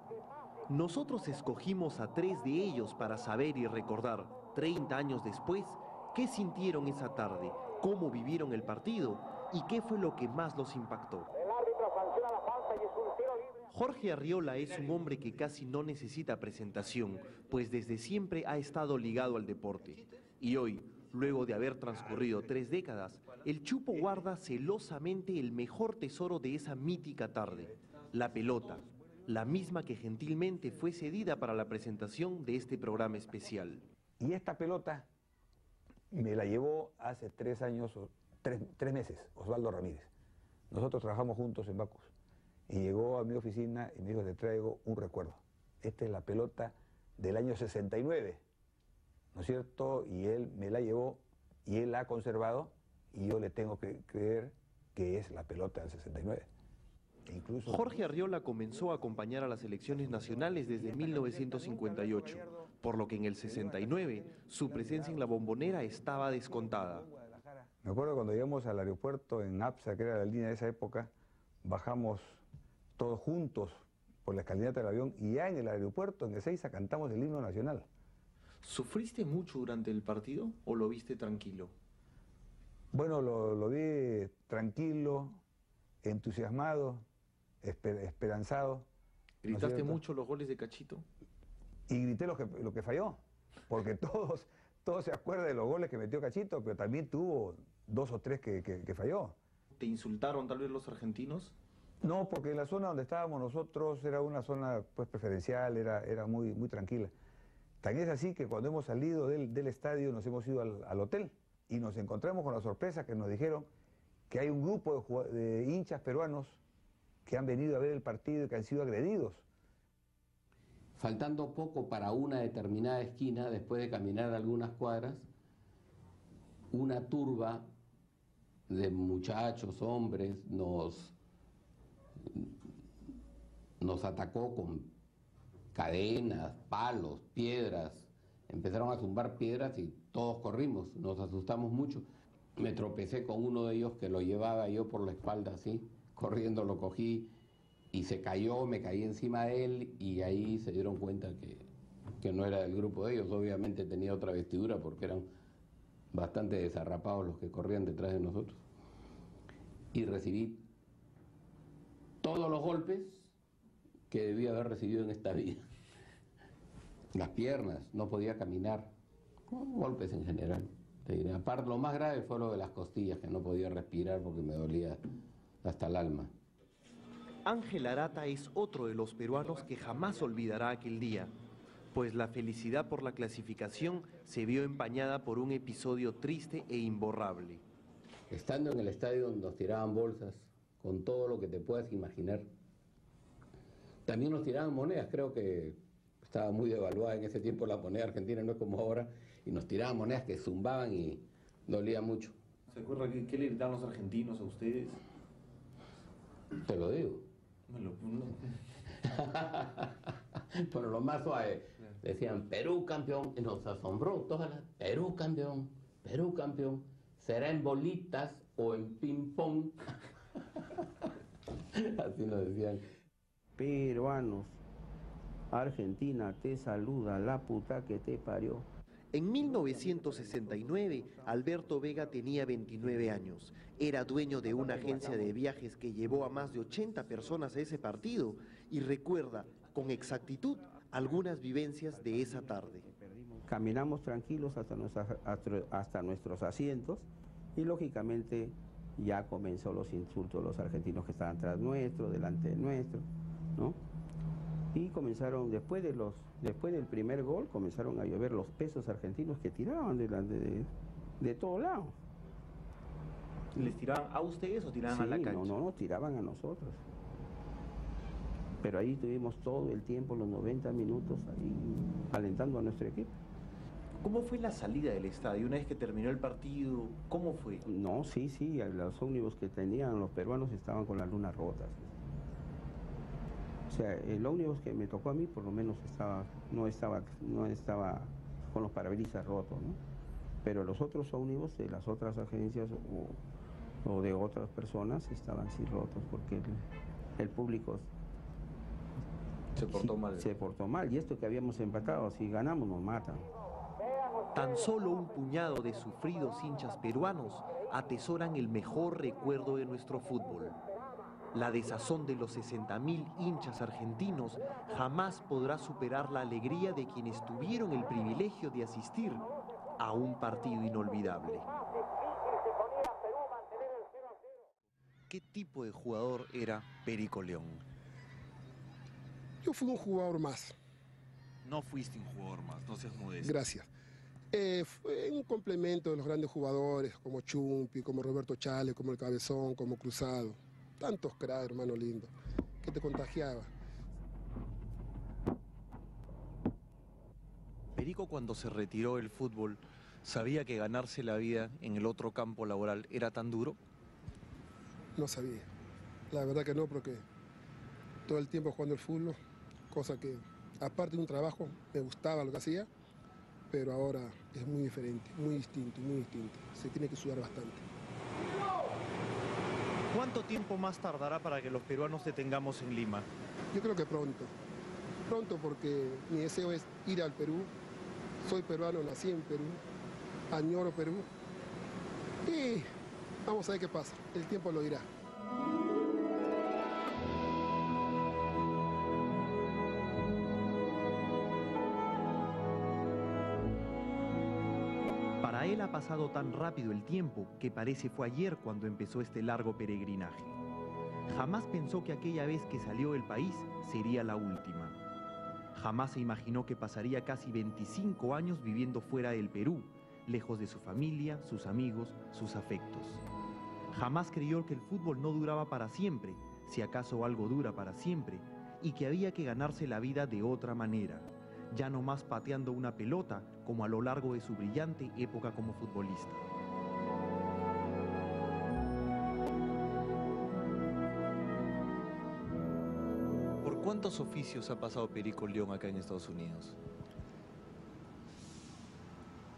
Nosotros escogimos a 3 de ellos para saber y recordar, 30 años después, qué sintieron esa tarde, cómo vivieron el partido y qué fue lo que más los impactó. Jorge Arriola es un hombre que casi no necesita presentación, pues desde siempre ha estado ligado al deporte. Y hoy, luego de haber transcurrido 3 décadas, el Chupo guarda celosamente el mejor tesoro de esa mítica tarde, la pelota, la misma que gentilmente fue cedida para la presentación de este programa especial. Y esta pelota me la llevó hace 3 años, 3 meses, Osvaldo Ramírez. Nosotros trabajamos juntos en Bacus. Y llegó a mi oficina y me dijo, te traigo un recuerdo. Esta es la pelota del año 69, ¿no es cierto? Y él me la llevó y él la ha conservado y yo le tengo que creer que es la pelota del 69. Incluso... Jorge Arriola comenzó a acompañar a las selecciones nacionales desde 1958, por lo que en el 69 su presencia en la Bombonera estaba descontada. Me acuerdo cuando llegamos al aeropuerto en APSA, que era la línea de esa época, bajamos todos juntos por la escalinata del avión y ya en el aeropuerto, en Ezeiza, cantamos el himno nacional. ¿Sufriste mucho durante el partido o lo viste tranquilo? Bueno, lo vi tranquilo, entusiasmado, esperanzado. ¿Gritaste mucho los goles de Cachito? Y grité lo que falló, porque todos se acuerdan de los goles que metió Cachito, pero también tuvo 2 o 3 que falló. ¿Te insultaron tal vez los argentinos? No, porque en la zona donde estábamos nosotros era una zona pues preferencial, era muy tranquila. Tan es así que cuando hemos salido del estadio nos hemos ido al hotel y nos encontramos con la sorpresa que nos dijeron que hay un grupo de hinchas peruanos que han venido a ver el partido y que han sido agredidos. Faltando poco para una determinada esquina, después de caminar algunas cuadras, una turba de muchachos, hombres, nos atacó con cadenas, palos, piedras. Empezaron a zumbar piedras y todos corrimos, nos asustamos mucho. Me tropecé con uno de ellos que lo llevaba yo por la espalda así, corriendo lo cogí y se cayó, me caí encima de él y ahí se dieron cuenta que no era del grupo de ellos. Obviamente tenía otra vestidura porque eran bastante desarrapados los que corrían detrás de nosotros. Y recibí todos los golpes que debía haber recibido en esta vida. las piernas, no podía caminar, con golpes en general. Te diré. Aparte, lo más grave fue lo de las costillas, que no podía respirar porque me dolía hasta el alma. Ángel Arata es otro de los peruanos que jamás olvidará aquel día, pues la felicidad por la clasificación se vio empañada por un episodio triste e imborrable. Estando en el estadio nos tiraban bolsas con todo lo que te puedas imaginar. También nos tiraban monedas, creo que estaba muy devaluada en ese tiempo la moneda argentina, no es como ahora, y nos tiraban monedas que zumbaban y dolía mucho. ¿Se acuerda qué le gritaban los argentinos a ustedes? Te lo digo. No. Pero lo más suave, decían Perú campeón, y nos asombró todas las... Perú campeón, será en bolitas o en ping pong. Así nos decían. Peruanos, Argentina te saluda, la puta que te parió. En 1969, Alberto Vega tenía 29 años. Era dueño de una agencia de viajes que llevó a más de 80 personas a ese partido y recuerda con exactitud algunas vivencias de esa tarde. Caminamos tranquilos hasta nuestros asientos y lógicamente ya comenzó los insultos de los argentinos que estaban tras nuestro, delante de nuestro, ¿no? Y comenzaron, después del primer gol, comenzaron a llover los pesos argentinos que tiraban de todo lado. ¿Les tiraban a ustedes o tiraban a la cancha? No, tiraban a nosotros. Pero ahí tuvimos todo el tiempo, los 90 minutos, ahí alentando a nuestro equipo. ¿Cómo fue la salida del estadio? Una vez que terminó el partido, ¿cómo fue? No, sí, los ómnibus que tenían los peruanos estaban con las lunas rotas. O sea, el ómnibus que me tocó a mí por lo menos no estaba con los parabrisas rotos, ¿no? Pero los otros ómnibus de las otras agencias o de otras personas estaban sí rotos porque el público se portó mal. Y esto que habíamos empatado, si ganamos nos matan. Tan solo un puñado de sufridos hinchas peruanos atesoran el mejor recuerdo de nuestro fútbol. La desazón de los 60.000 hinchas argentinos jamás podrá superar la alegría de quienes tuvieron el privilegio de asistir a un partido inolvidable. ¿Qué tipo de jugador era Perico León? Yo fui un jugador más. No fuiste un jugador más, no seas modesto. Gracias. Fue un complemento de los grandes jugadores como Chumpi, como Roberto Chale, como El Cabezón, como Cruzado. Tantos cracks, hermano lindo, que te contagiaba. Perico, cuando se retiró del fútbol, ¿sabía que ganarse la vida en el otro campo laboral era tan duro? No sabía. La verdad que no, porque todo el tiempo jugando el fútbol, cosa que, aparte de un trabajo, me gustaba lo que hacía, pero ahora es muy diferente, muy distinto, muy distinto. Se tiene que sudar bastante. ¿Cuánto tiempo más tardará para que los peruanos te tengamos en Lima? Yo creo que pronto. Pronto porque mi deseo es ir al Perú. Soy peruano, nací en Perú. Añoro Perú. Y vamos a ver qué pasa. El tiempo lo dirá. Para él ha pasado tan rápido el tiempo que parece fue ayer cuando empezó este largo peregrinaje. Jamás pensó que aquella vez que salió del país sería la última. Jamás se imaginó que pasaría casi 25 años viviendo fuera del Perú, lejos de su familia, sus amigos, sus afectos. Jamás creyó que el fútbol no duraba para siempre, si acaso algo dura para siempre, y que había que ganarse la vida de otra manera, ya no más pateando una pelota como a lo largo de su brillante época como futbolista. ¿Por cuántos oficios ha pasado Perico León acá en Estados Unidos?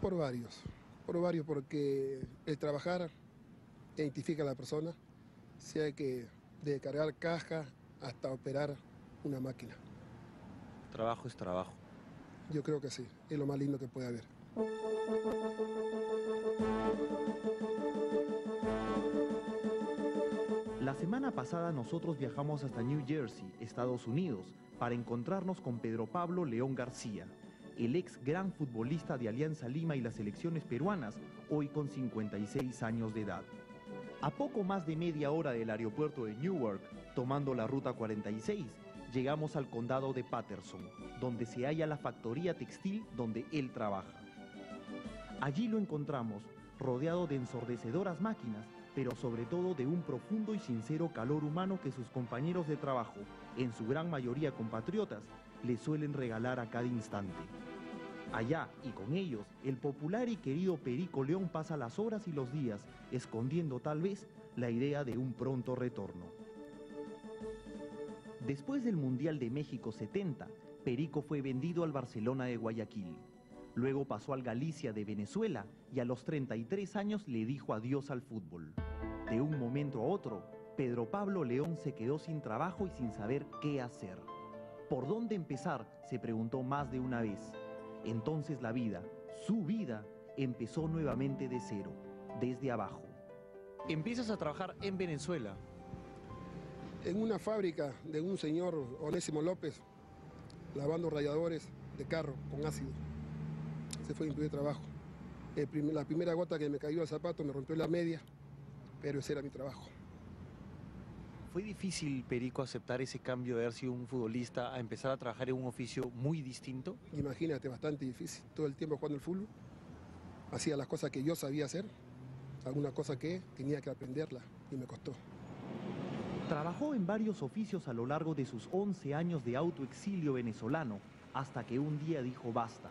Por varios, porque el trabajar identifica a la persona, sea que de cargar caja hasta operar una máquina. Trabajo es trabajo. Yo creo que sí, es lo más lindo que puede haber. La semana pasada nosotros viajamos hasta New Jersey, Estados Unidos, para encontrarnos con Pedro Pablo León García, el ex gran futbolista de Alianza Lima y las selecciones peruanas, hoy con 56 años de edad. A poco más de media hora del aeropuerto de Newark, tomando la ruta 46, llegamos al condado de Patterson, donde se halla la factoría textil donde él trabaja. Allí lo encontramos, rodeado de ensordecedoras máquinas, pero sobre todo de un profundo y sincero calor humano que sus compañeros de trabajo, en su gran mayoría compatriotas, le suelen regalar a cada instante. Allá, y con ellos, el popular y querido Perico León pasa las horas y los días, escondiendo tal vez la idea de un pronto retorno. Después del Mundial de México 70, Perico fue vendido al Barcelona de Guayaquil. Luego pasó al Galicia de Venezuela y a los 33 años le dijo adiós al fútbol. De un momento a otro, Pedro Pablo León se quedó sin trabajo y sin saber qué hacer. ¿Por dónde empezar?, se preguntó más de una vez. Entonces la vida, su vida, empezó nuevamente de cero, desde abajo. Empiezas a trabajar en Venezuela. En una fábrica de un señor Onésimo López, lavando radiadores de carro con ácido. Ese fue mi primer trabajo. La primera gota que me cayó al zapato me rompió la media, pero ese era mi trabajo. ¿Fue difícil, Perico, aceptar ese cambio de haber sido un futbolista a empezar a trabajar en un oficio muy distinto? Imagínate, bastante difícil. Todo el tiempo jugando el fútbol, hacía las cosas que yo sabía hacer, alguna cosa que tenía que aprenderla y me costó. Trabajó en varios oficios a lo largo de sus 11 años de autoexilio venezolano, hasta que un día dijo basta.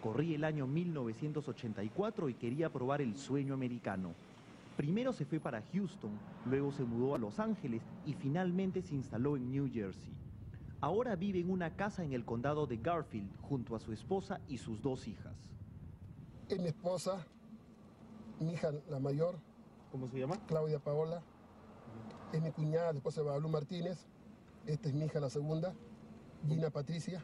Corría el año 1984 y quería probar el sueño americano. Primero se fue para Houston, luego se mudó a Los Ángeles y finalmente se instaló en New Jersey. Ahora vive en una casa en el condado de Garfield junto a su esposa y sus 2 hijas. Es mi esposa, mi hija la mayor. ¿Cómo se llama? Claudia Paola. Es mi cuñada, la esposa de Babalú Martínez. Esta es mi hija la segunda, Gina Patricia.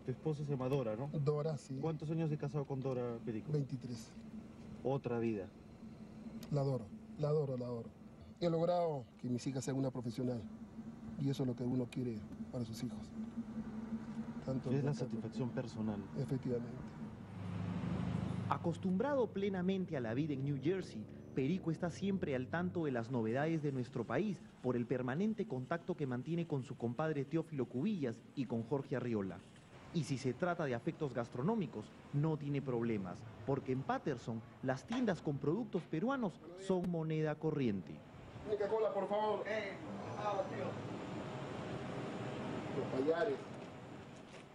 Tu esposa se llama Dora, ¿no? Dora, sí. ¿Cuántos años de casado con Dora, Perico? 23. Otra vida. La adoro, la adoro, la adoro. He logrado que mis hijas sean una profesional y eso es lo que uno quiere para sus hijos. Es la satisfacción personal. Efectivamente. Acostumbrado plenamente a la vida en New Jersey, Perico está siempre al tanto de las novedades de nuestro país por el permanente contacto que mantiene con su compadre Teófilo Cubillas y con Jorge Arriola. Y si se trata de afectos gastronómicos, no tiene problemas, porque en Patterson las tiendas con productos peruanos son moneda corriente. Coca-Cola, por favor. Los payares.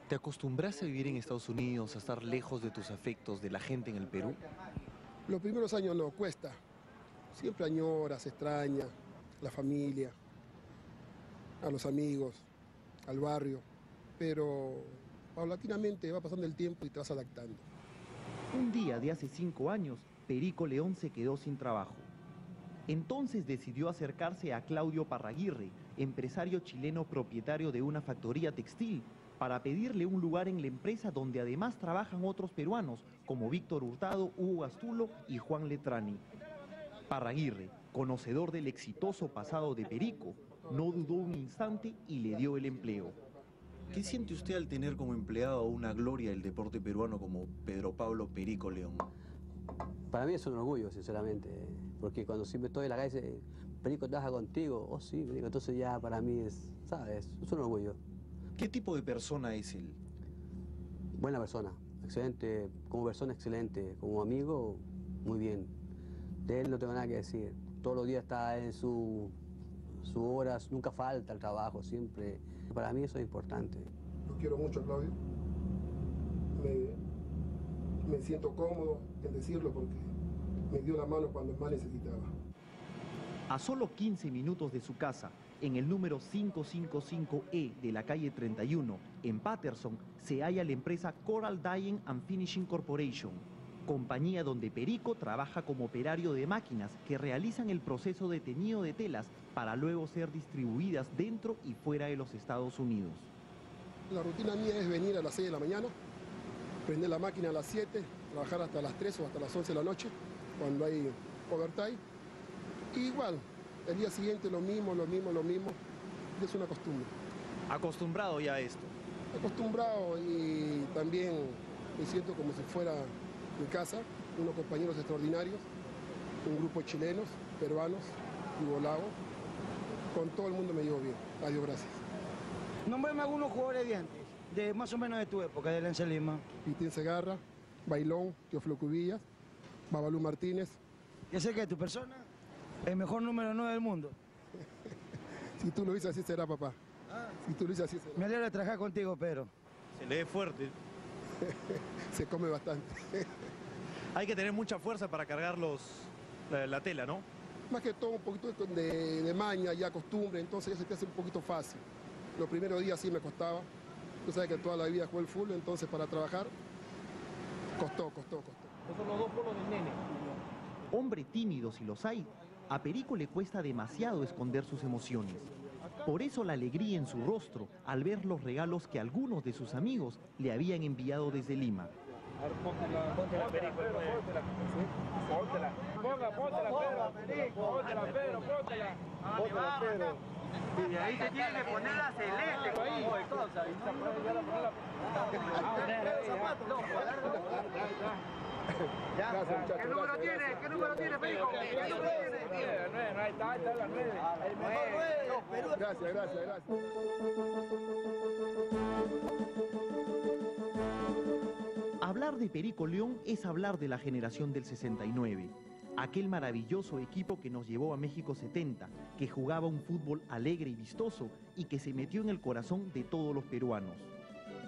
¿Te acostumbraste a vivir en Estados Unidos, a estar lejos de tus afectos, de la gente en el Perú? Los primeros años no, cuesta. Siempre añoras, extraña, la familia, a los amigos, al barrio, pero paulatinamente va pasando el tiempo y te vas adaptando. Un día de hace 5 años, Perico León se quedó sin trabajo. Entonces decidió acercarse a Claudio Parraguirre, empresario chileno propietario de una factoría textil, para pedirle un lugar en la empresa donde además trabajan otros peruanos, como Víctor Hurtado, Hugo Gastulo y Juan Letrani. Parraguirre, conocedor del exitoso pasado de Perico, no dudó un instante y le dio el empleo. ¿Qué siente usted al tener como empleado a una gloria del deporte peruano como Pedro Pablo Perico León? Para mí es un orgullo, sinceramente, porque cuando siempre estoy en la calle, Perico trabaja contigo, oh sí, Perico, entonces ya para mí es, ¿sabes? Es un orgullo. ¿Qué tipo de persona es él? Buena persona, excelente, como persona excelente, como amigo, muy bien. De él no tengo nada que decir, todos los días está en sus horas, nunca falta el trabajo, siempre. Para mí eso es importante. Lo quiero mucho, Claudio. Me siento cómodo en decirlo porque me dio la mano cuando más necesitaba. A solo 15 minutos de su casa, en el número 555E de la calle 31, en Patterson, se halla la empresa Coral Dyeing and Finishing Corporation, compañía donde Perico trabaja como operario de máquinas que realizan el proceso de teñido de telas para luego ser distribuidas dentro y fuera de los Estados Unidos. La rutina mía es venir a las 6 de la mañana, prender la máquina a las 7, trabajar hasta las 3 o hasta las 11 de la noche, cuando hay overtime. Y igual, el día siguiente lo mismo, es una costumbre. ¿Acostumbrado ya a esto? Acostumbrado y también me siento como si fuera mi casa, unos compañeros extraordinarios, un grupo de chilenos, peruanos, yugoslavos, con todo el mundo me llevo bien. Adiós, gracias. Nómbrame algunos jugadores de antes, de más o menos de tu época, de Alianza Lima. Pitín Segarra, Bailón, Teófilo Cubillas, Babalú Martínez. Ya sé que tu persona, el mejor número 9 del mundo. Si tú lo dices así será, papá. Si tú lo dices así será. Me alegra trabajar contigo, Pedro. Se le ve fuerte. Se come bastante. Hay que tener mucha fuerza para cargar la tela, ¿no? Más que todo un poquito de maña, ya costumbre, entonces ya se te hace un poquito fácil. Los primeros días sí me costaba. Tú sabes que toda la vida jugué el fútbol, entonces para trabajar costó. Esos son los dos polos del nene. Hombre tímido si los hay, a Perico le cuesta demasiado esconder sus emociones. Por eso la alegría en su rostro al ver los regalos que algunos de sus amigos le habían enviado desde Lima. Póntela, Perico. Póntela. Póntela, Pedro. Póntela, Pedro. Y ahí se tiene que poner la celeste, ahí. Gracias, muchachos. ¿Qué número tiene? ¿Qué número tiene, Perico? ¿Qué número tiene? Ahí está la 9. El mejor 9. Gracias. Hablar de Perico León es hablar de la generación del 69. Aquel maravilloso equipo que nos llevó a México 70, que jugaba un fútbol alegre y vistoso y que se metió en el corazón de todos los peruanos.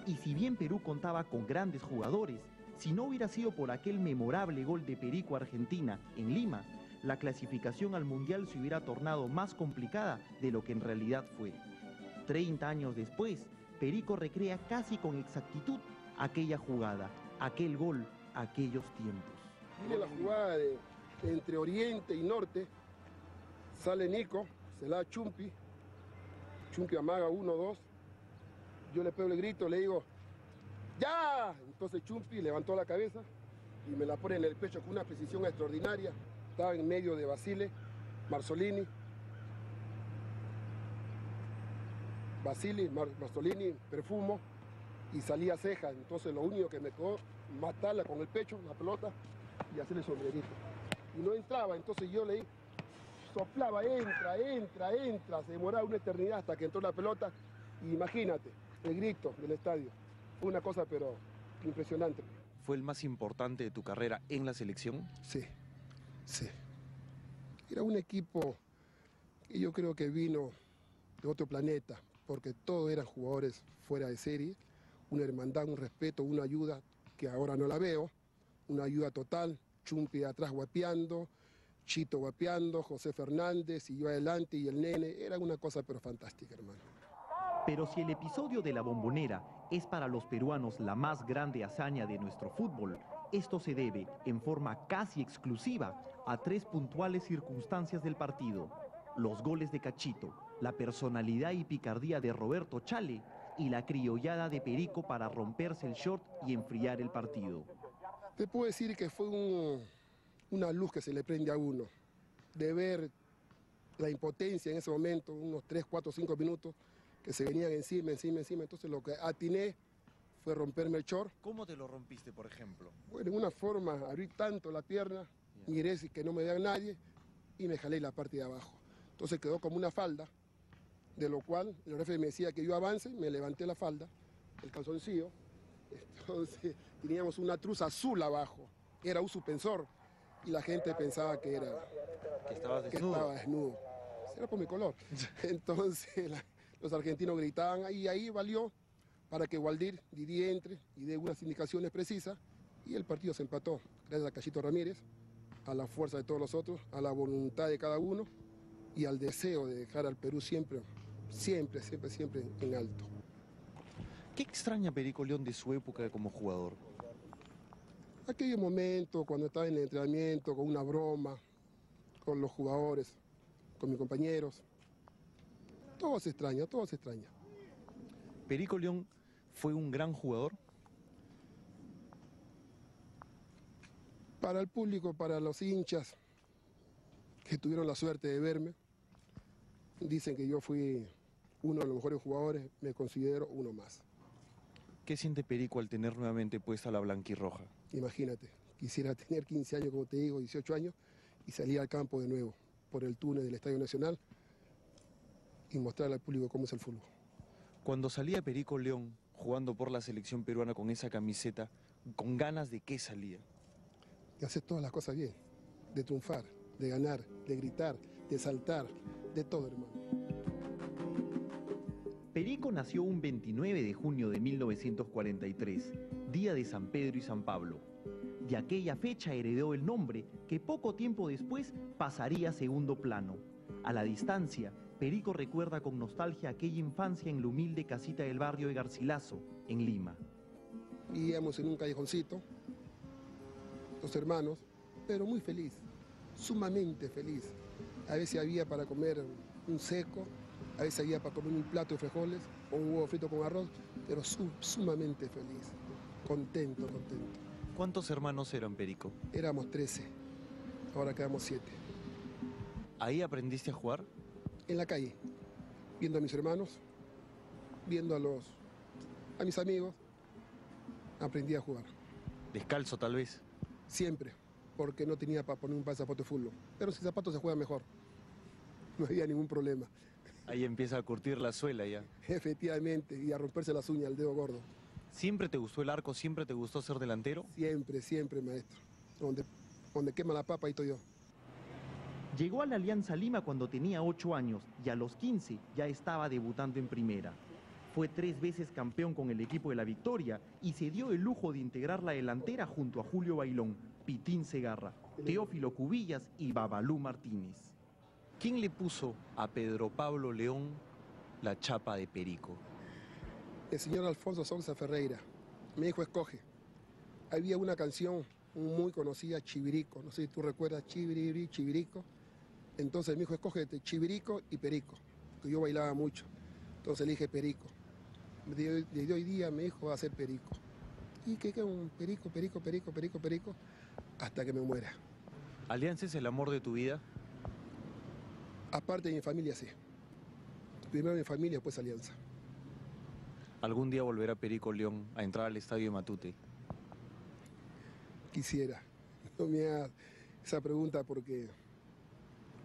Y si bien Perú contaba con grandes jugadores, si no hubiera sido por aquel memorable gol de Perico a Argentina en Lima, la clasificación al Mundial se hubiera tornado más complicada de lo que en realidad fue. 30 años después, Perico recrea casi con exactitud aquella jugada, aquel gol, aquellos tiempos. Mire la jugada entre Oriente y Norte, sale Nico, se la da Chumpi amaga 1-2, yo le pego el grito, le digo, ¡ya! Entonces Chumpi levantó la cabeza y me la pone en el pecho con una precisión extraordinaria, estaba en medio de Basile, Marzolini, Perfumo, y salía Ceja, entonces lo único que me quedó matarla con el pecho, la pelota, y hacerle sombrerito. Y no entraba, entonces yo le soplaba, entra, se demoraba una eternidad hasta que entró la pelota, y imagínate, el grito del estadio, fue una cosa pero impresionante. ¿Fue el más importante de tu carrera en la selección? Sí. Era un equipo que yo creo que vino de otro planeta, porque todos eran jugadores fuera de serie, una hermandad, un respeto, una ayuda que ahora no la veo, una ayuda total, Chumpi atrás guapeando, Chito guapeando, José Fernández y yo adelante y el nene, era una cosa pero fantástica, hermano. Pero si el episodio de la Bombonera es para los peruanos la más grande hazaña de nuestro fútbol, esto se debe, en forma casi exclusiva, a 3 puntuales circunstancias del partido: los goles de Cachito, la personalidad y picardía de Roberto Chale y la criollada de Perico para romperse el short y enfriar el partido. Te puedo decir que fue una luz que se le prende a uno, de ver la impotencia en ese momento, unos 3, 4, 5 minutos, que se venían encima, entonces lo que atiné fue romperme el short. ¿Cómo te lo rompiste, por ejemplo? Bueno, en una forma, abrí tanto la pierna, miré que no me vea nadie y me jalé la parte de abajo. Entonces quedó como una falda, de lo cual el referee me decía que yo avance, me levanté la falda, el calzoncillo, entonces teníamos una truza azul abajo, era un suspensor, y la gente pensaba que estaba desnudo. Estaba desnudo. Era por mi color. Entonces los argentinos gritaban y ahí valió para que Waldir Didi entre y dé unas indicaciones precisas y el partido se empató, gracias a Cachito Ramírez, a la fuerza de todos los otros, a la voluntad de cada uno y al deseo de dejar al Perú siempre en alto. ¿Qué extraña Perico León de su época como jugador? Aquellos momentos cuando estaba en el entrenamiento, con una broma, con los jugadores, con mis compañeros. Todo se extraña. ¿Perico León fue un gran jugador? Para el público, para los hinchas que tuvieron la suerte de verme, dicen que yo fui uno de los mejores jugadores, me considero uno más. ¿Qué siente Perico al tener nuevamente puesta la blanquirroja? Imagínate, quisiera tener 15 años, como te digo, 18 años, y salir al campo de nuevo, por el túnel del Estadio Nacional, y mostrarle al público cómo es el fútbol. Cuando salía Perico León jugando por la selección peruana con esa camiseta, ¿con ganas de qué salía? De hacer todas las cosas bien, de triunfar, de ganar, de gritar, de saltar, de todo, hermano. Perico nació un 29 de junio de 1943, día de San Pedro y San Pablo. De aquella fecha heredó el nombre que poco tiempo después pasaría a segundo plano. A la distancia, Perico recuerda con nostalgia aquella infancia en la humilde casita del barrio de Garcilaso, en Lima. Vivíamos en un callejoncito, los hermanos, pero muy feliz, sumamente feliz. A veces había para comer un seco, a veces había para comer un plato de frijoles o un huevo frito con arroz, pero sumamente feliz, contento. ¿Cuántos hermanos eran, Perico? Éramos 13, ahora quedamos 7. ¿Ahí aprendiste a jugar? En la calle, viendo a mis hermanos, viendo a mis amigos, aprendí a jugar. ¿Descalzo tal vez? Siempre, porque no tenía para poner un par de zapatos de fútbol. Pero sin zapatos se juega mejor. No había ningún problema. Ahí empieza a curtir la suela ya. Efectivamente, y a romperse las uñas, el dedo gordo. ¿Siempre te gustó el arco? ¿Siempre te gustó ser delantero? Siempre, maestro. Donde quema la papa, ahí estoy yo. Llegó a la Alianza Lima cuando tenía 8 años y a los 15 ya estaba debutando en primera. Fue 3 veces campeón con el equipo de La Victoria y se dio el lujo de integrar la delantera junto a Julio Bailón, Pitín Segarra, Teófilo Cubillas y Babalú Martínez. ¿Quién le puso a Pedro Pablo León la chapa de Perico? El señor Alfonso Sousa Ferreira. Me dijo, escoge. Había una canción muy conocida, Chivirico. No sé si tú recuerdas, Chivirico. Entonces me dijo, escoge entre Chivirico y Perico, que yo bailaba mucho. Entonces le dije Perico. De hoy día me dijo, va a ser Perico. Y que un Perico, hasta que me muera. ¿Alianza es el amor de tu vida? Aparte de mi familia, sí. Primero mi familia, después Alianza. ¿Algún día volverá Perico León a entrar al estadio de Matute? Quisiera. No me hagas esa pregunta porque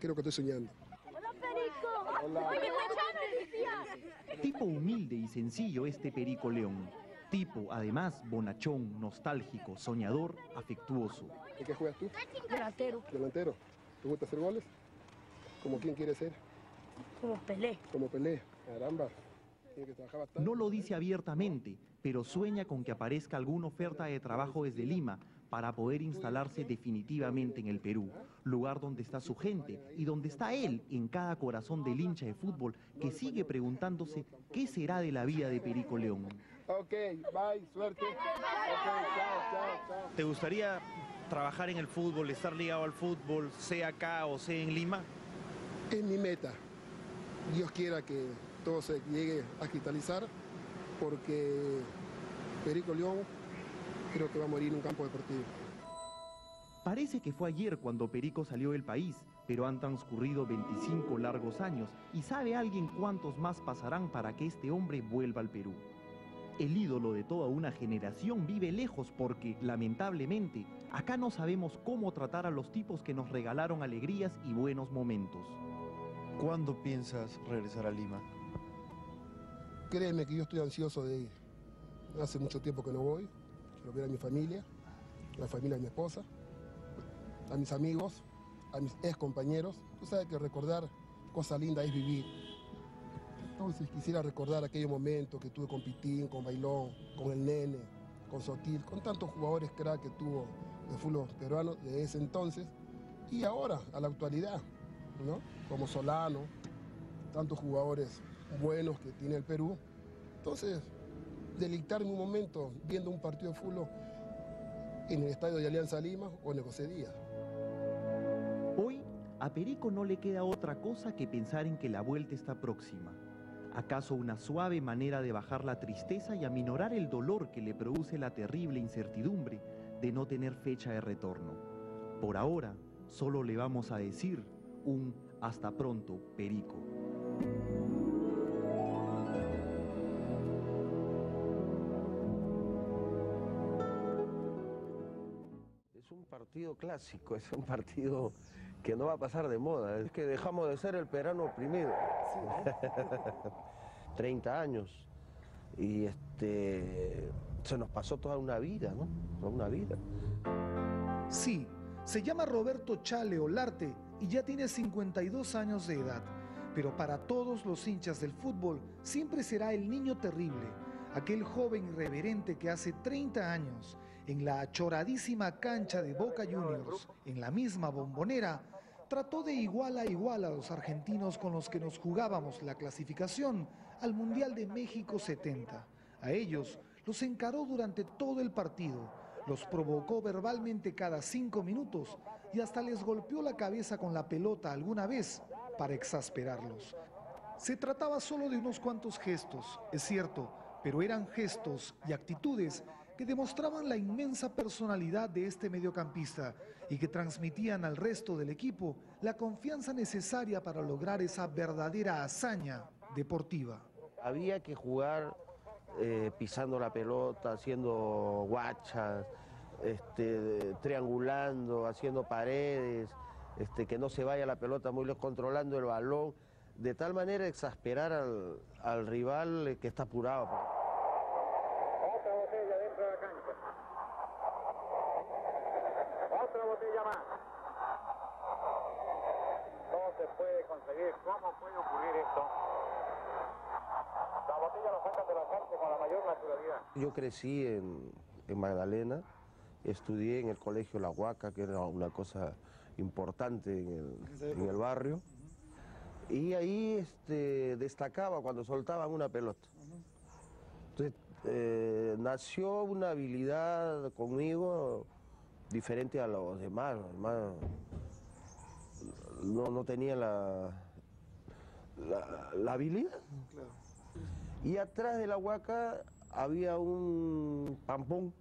creo que estoy soñando. ¡Hola, Perico! Hola. ¡Oye, Machado! Tipo humilde y sencillo este Perico León. Tipo, además, bonachón, nostálgico, soñador, afectuoso. ¿En qué juegas tú? Delantero. ¿Delantero? ¿Te gusta hacer goles? ¿Como quién quiere ser? Como Pelé. Como Pelé. Caramba. No lo dice abiertamente, pero sueña con que aparezca alguna oferta de trabajo desde Lima para poder instalarse definitivamente en el Perú, lugar donde está su gente y donde está él en cada corazón del hincha de fútbol que sigue preguntándose qué será de la vida de Perico León. Ok, bye, suerte. Okay, chao. ¿Te gustaría trabajar en el fútbol, estar ligado al fútbol, sea acá o sea en Lima? Es mi meta. Dios quiera que todo se llegue a cristalizar, porque Perico León creo que va a morir en un campo deportivo. Parece que fue ayer cuando Perico salió del país, pero han transcurrido 25 largos años y ¿sabe alguien cuántos más pasarán para que este hombre vuelva al Perú? El ídolo de toda una generación vive lejos porque, lamentablemente, acá no sabemos cómo tratar a los tipos que nos regalaron alegrías y buenos momentos. ¿Cuándo piensas regresar a Lima? Créeme que yo estoy ansioso de ir. Hace mucho tiempo que no voy. Quiero ver a mi familia, a la familia de mi esposa, a mis amigos, a mis ex compañeros. Tú sabes que recordar cosas lindas es vivir. Entonces quisiera recordar aquellos momentos que tuve con Pitín, con Bailón, con el Nene, con Sotil, con tantos jugadores crack que tuvo el fútbol peruano de ese entonces y ahora, a la actualidad, ¿no? Como Solano, tantos jugadores buenos que tiene el Perú. Entonces, deleitarme un momento viendo un partido de fútbol en el estadio de Alianza Lima o en el José Díaz. Hoy, a Perico no le queda otra cosa que pensar en que la vuelta está próxima. ¿Acaso una suave manera de bajar la tristeza y aminorar el dolor que le produce la terrible incertidumbre de no tener fecha de retorno? Por ahora, solo le vamos a decir un hasta pronto, Perico. partido clásico, es un partido que no va a pasar de moda. Es que dejamos de ser el peruano oprimido. Sí, 30 años. Y se nos pasó toda una vida, ¿no? Toda una vida. Sí, se llama Roberto Chale Olarte y ya tiene 52 años de edad. Pero para todos los hinchas del fútbol siempre será el niño terrible, aquel joven irreverente que hace 30 años, en la achoradísima cancha de Boca Juniors, en la misma Bombonera, trató de igual a igual a los argentinos con los que nos jugábamos la clasificación al Mundial de México 70. A ellos los encaró durante todo el partido, los provocó verbalmente cada 5 minutos y hasta les golpeó la cabeza con la pelota alguna vez para exasperarlos. Se trataba solo de unos cuantos gestos, es cierto, pero eran gestos y actitudes que demostraban la inmensa personalidad de este mediocampista y que transmitían al resto del equipo la confianza necesaria para lograr esa verdadera hazaña deportiva. Había que jugar pisando la pelota, haciendo guachas, triangulando, haciendo paredes, que no se vaya la pelota muy lejos, controlando el balón, de tal manera exasperar al rival que está apurado. Otra botella dentro de la cancha. Otra botella más. No se puede conseguir. ¿Cómo puede ocurrir esto? La botella la sacan de la cancha con la mayor naturalidad. Yo crecí en Magdalena, estudié en el colegio La Huaca, que era una cosa importante en el barrio. Y ahí destacaba cuando soltaban una pelota. Entonces, nació una habilidad conmigo diferente a los demás. No tenía la habilidad. Claro. Y atrás de la Huaca había un pampón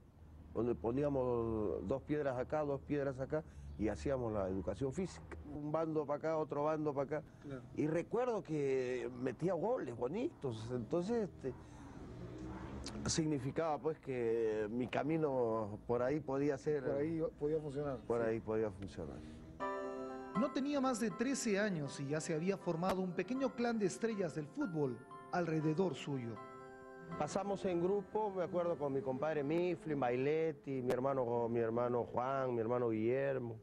donde poníamos 2 piedras acá, 2 piedras acá, y hacíamos la educación física. Un bando para acá, otro bando para acá. Claro. Y recuerdo que metía goles bonitos, entonces significaba pues que mi camino por ahí podía ser... Por ahí podía funcionar. Por ahí podía funcionar. No tenía más de 13 años y ya se había formado un pequeño clan de estrellas del fútbol alrededor suyo. Pasamos en grupo, me acuerdo, con mi compadre Mifflin, Bailetti, mi hermano Juan, mi hermano Guillermo.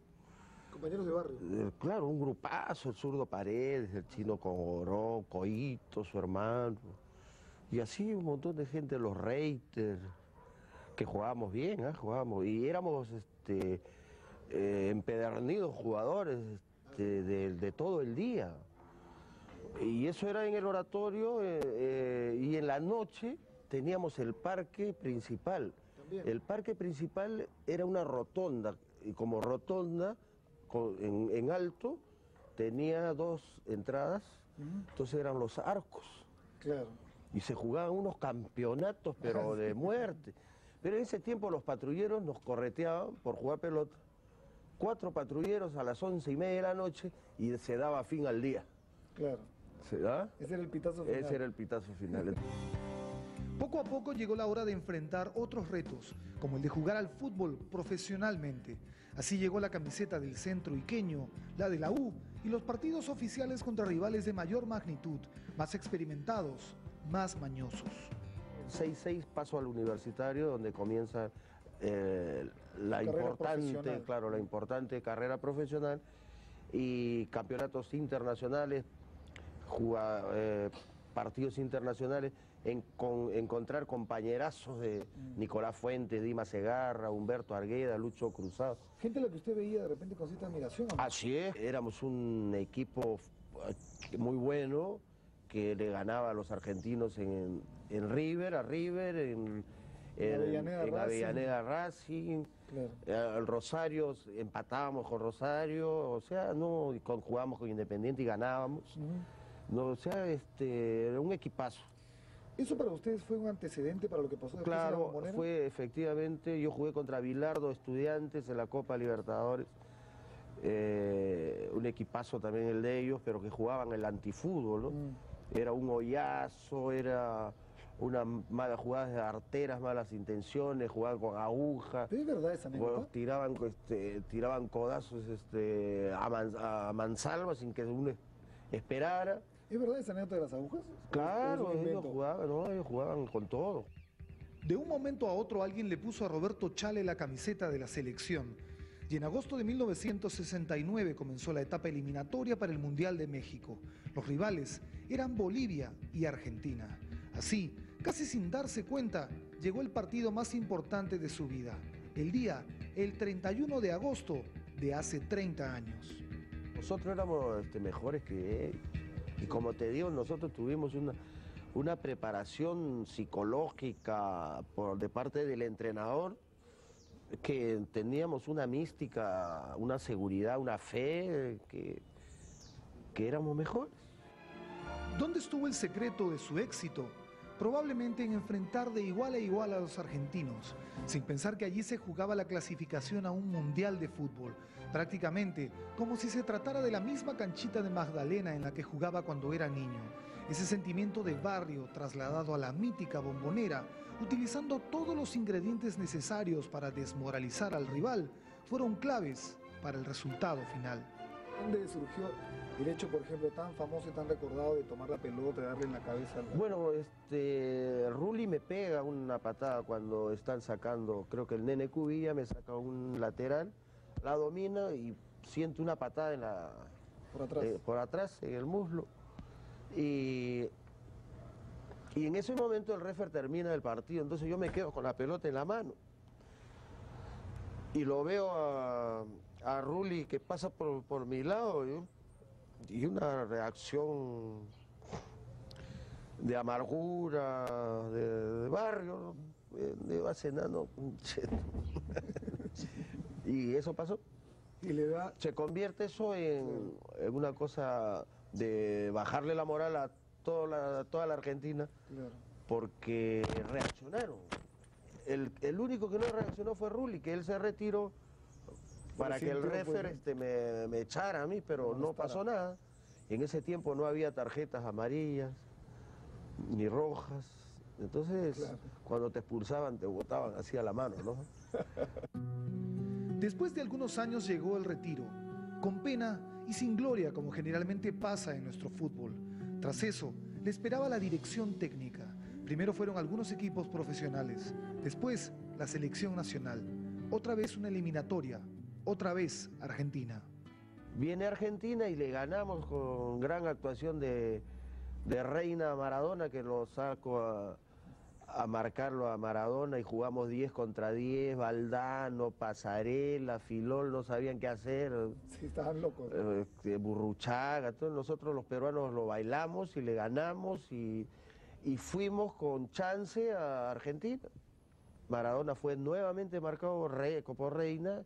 Compañeros de barrio. Claro, un grupazo, el zurdo Paredes, el chino Congoró, Coito, su hermano. Y así un montón de gente, los Reiters, que jugábamos bien, jugábamos. Y éramos empedernidos jugadores de todo el día. Y eso era en el oratorio, y en la noche teníamos el parque principal. También. El parque principal era una rotonda, y como rotonda, en alto, tenía 2 entradas, entonces eran los arcos. Claro. Y se jugaban unos campeonatos, pero de muerte. Pero en ese tiempo los patrulleros nos correteaban por jugar pelota. 4 patrulleros a las 11:30 de la noche y se daba fin al día. Claro. ¿Se da? Ese era el pitazo final. Ese era el pitazo final. Poco a poco llegó la hora de enfrentar otros retos, como el de jugar al fútbol profesionalmente. Así llegó la camiseta del Centro Iqueño, la de la U y los partidos oficiales contra rivales de mayor magnitud, más experimentados, más mañosos. 6-6 paso al universitario, donde comienza la importante carrera profesional y campeonatos internacionales, partidos internacionales, encontrar compañerazos de Nicolás Fuentes, Dimas Segarra, Humberto Argueda, Lucho Cruzado. Gente a la que usted veía de repente con cierta admiración. ¿No? Así es, éramos un equipo muy bueno que le ganaba a los argentinos en River, en Avellaneda Racing, claro. Al Rosario, empatábamos con Rosario, o sea, no, jugábamos con Independiente y ganábamos. No, o sea, era un equipazo. ¿Eso para ustedes fue un antecedente para lo que pasó después en la Bombonera? Fue efectivamente, yo jugué contra Bilardo Estudiantes en la Copa Libertadores, un equipazo también el de ellos, pero que jugaban el antifútbol, ¿no? Era un hoyazo, era unas malas jugadas de arteras, malas intenciones, jugaban con aguja. ¿Es verdad esa anécdota? Tiraban codazos a mansalva sin que uno esperara. ¿Es verdad esa anécdota de las agujas? Claro, ellos jugaban con todo. De un momento a otro alguien le puso a Roberto Chale la camiseta de la selección. Y en agosto de 1969 comenzó la etapa eliminatoria para el Mundial de México. Los rivales eran Bolivia y Argentina. Así, casi sin darse cuenta, llegó el partido más importante de su vida. El 31 de agosto de hace 30 años. Nosotros éramos mejores que él. Y como te digo, nosotros tuvimos una preparación psicológica de parte del entrenador, que teníamos una mística, una seguridad, una fe, que éramos mejores. ¿Dónde estuvo el secreto de su éxito? Probablemente en enfrentar de igual a igual a los argentinos, sin pensar que allí se jugaba la clasificación a un mundial de fútbol, prácticamente como si se tratara de la misma canchita de Magdalena en la que jugaba cuando era niño. Ese sentimiento de barrio trasladado a la mítica Bombonera, utilizando todos los ingredientes necesarios para desmoralizar al rival, fueron claves para el resultado final. ¿Dónde surgió el hecho, por ejemplo, tan famoso y tan recordado de tomar la pelota y darle en la cabeza? Bueno, Rulli me pega una patada cuando están sacando, creo que el Nene Cubilla me saca un lateral, la domina y siento una patada por atrás en el muslo. Y en ese momento el referee termina el partido, entonces yo me quedo con la pelota en la mano. Y lo veo a Rulli que pasa por mi lado y una reacción de amargura, de barrio, de va cenando. Y eso pasó. Y se convierte eso en una cosa de bajarle la moral a toda la Argentina, porque reaccionaron. El único que no reaccionó fue Rulli, que él se retiró para que el referee me echara a mí, pero no pasó nada. En ese tiempo no había tarjetas amarillas ni rojas, entonces cuando te expulsaban te botaban así a la mano, ¿no? Después de algunos años llegó el retiro, con pena y sin gloria, como generalmente pasa en nuestro fútbol. Tras eso, le esperaba la dirección técnica. Primero fueron algunos equipos profesionales, después la selección nacional, otra vez una eliminatoria, otra vez Argentina. Viene Argentina y le ganamos con gran actuación de Reina a Maradona, que lo saco a marcarlo a Maradona y jugamos 10 contra 10, Valdano, Pasarela, Filol, no sabían qué hacer. Sí, estaban locos. Burruchaga, todos nosotros los peruanos lo bailamos y le ganamos y fuimos con chance a Argentina. Maradona fue nuevamente marcado por Reina,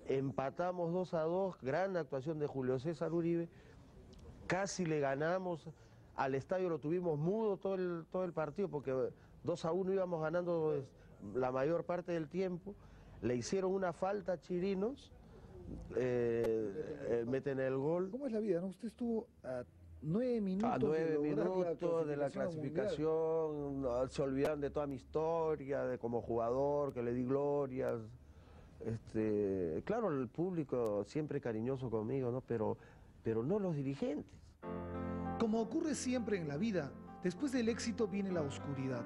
empatamos 2-2, gran actuación de Julio César Uribe, casi le ganamos, al estadio lo tuvimos mudo todo el partido porque 2-1 íbamos ganando la mayor parte del tiempo, le hicieron una falta a Chirinos, meten el gol. ¿Cómo es la vida, no? Usted estuvo a 9 minutos, a 9 minutos de la clasificación, no, se olvidan de toda mi historia, de como jugador, que le di glorias. Claro, el público siempre cariñoso conmigo, ¿no? Pero no los dirigentes. Como ocurre siempre en la vida, después del éxito viene la oscuridad.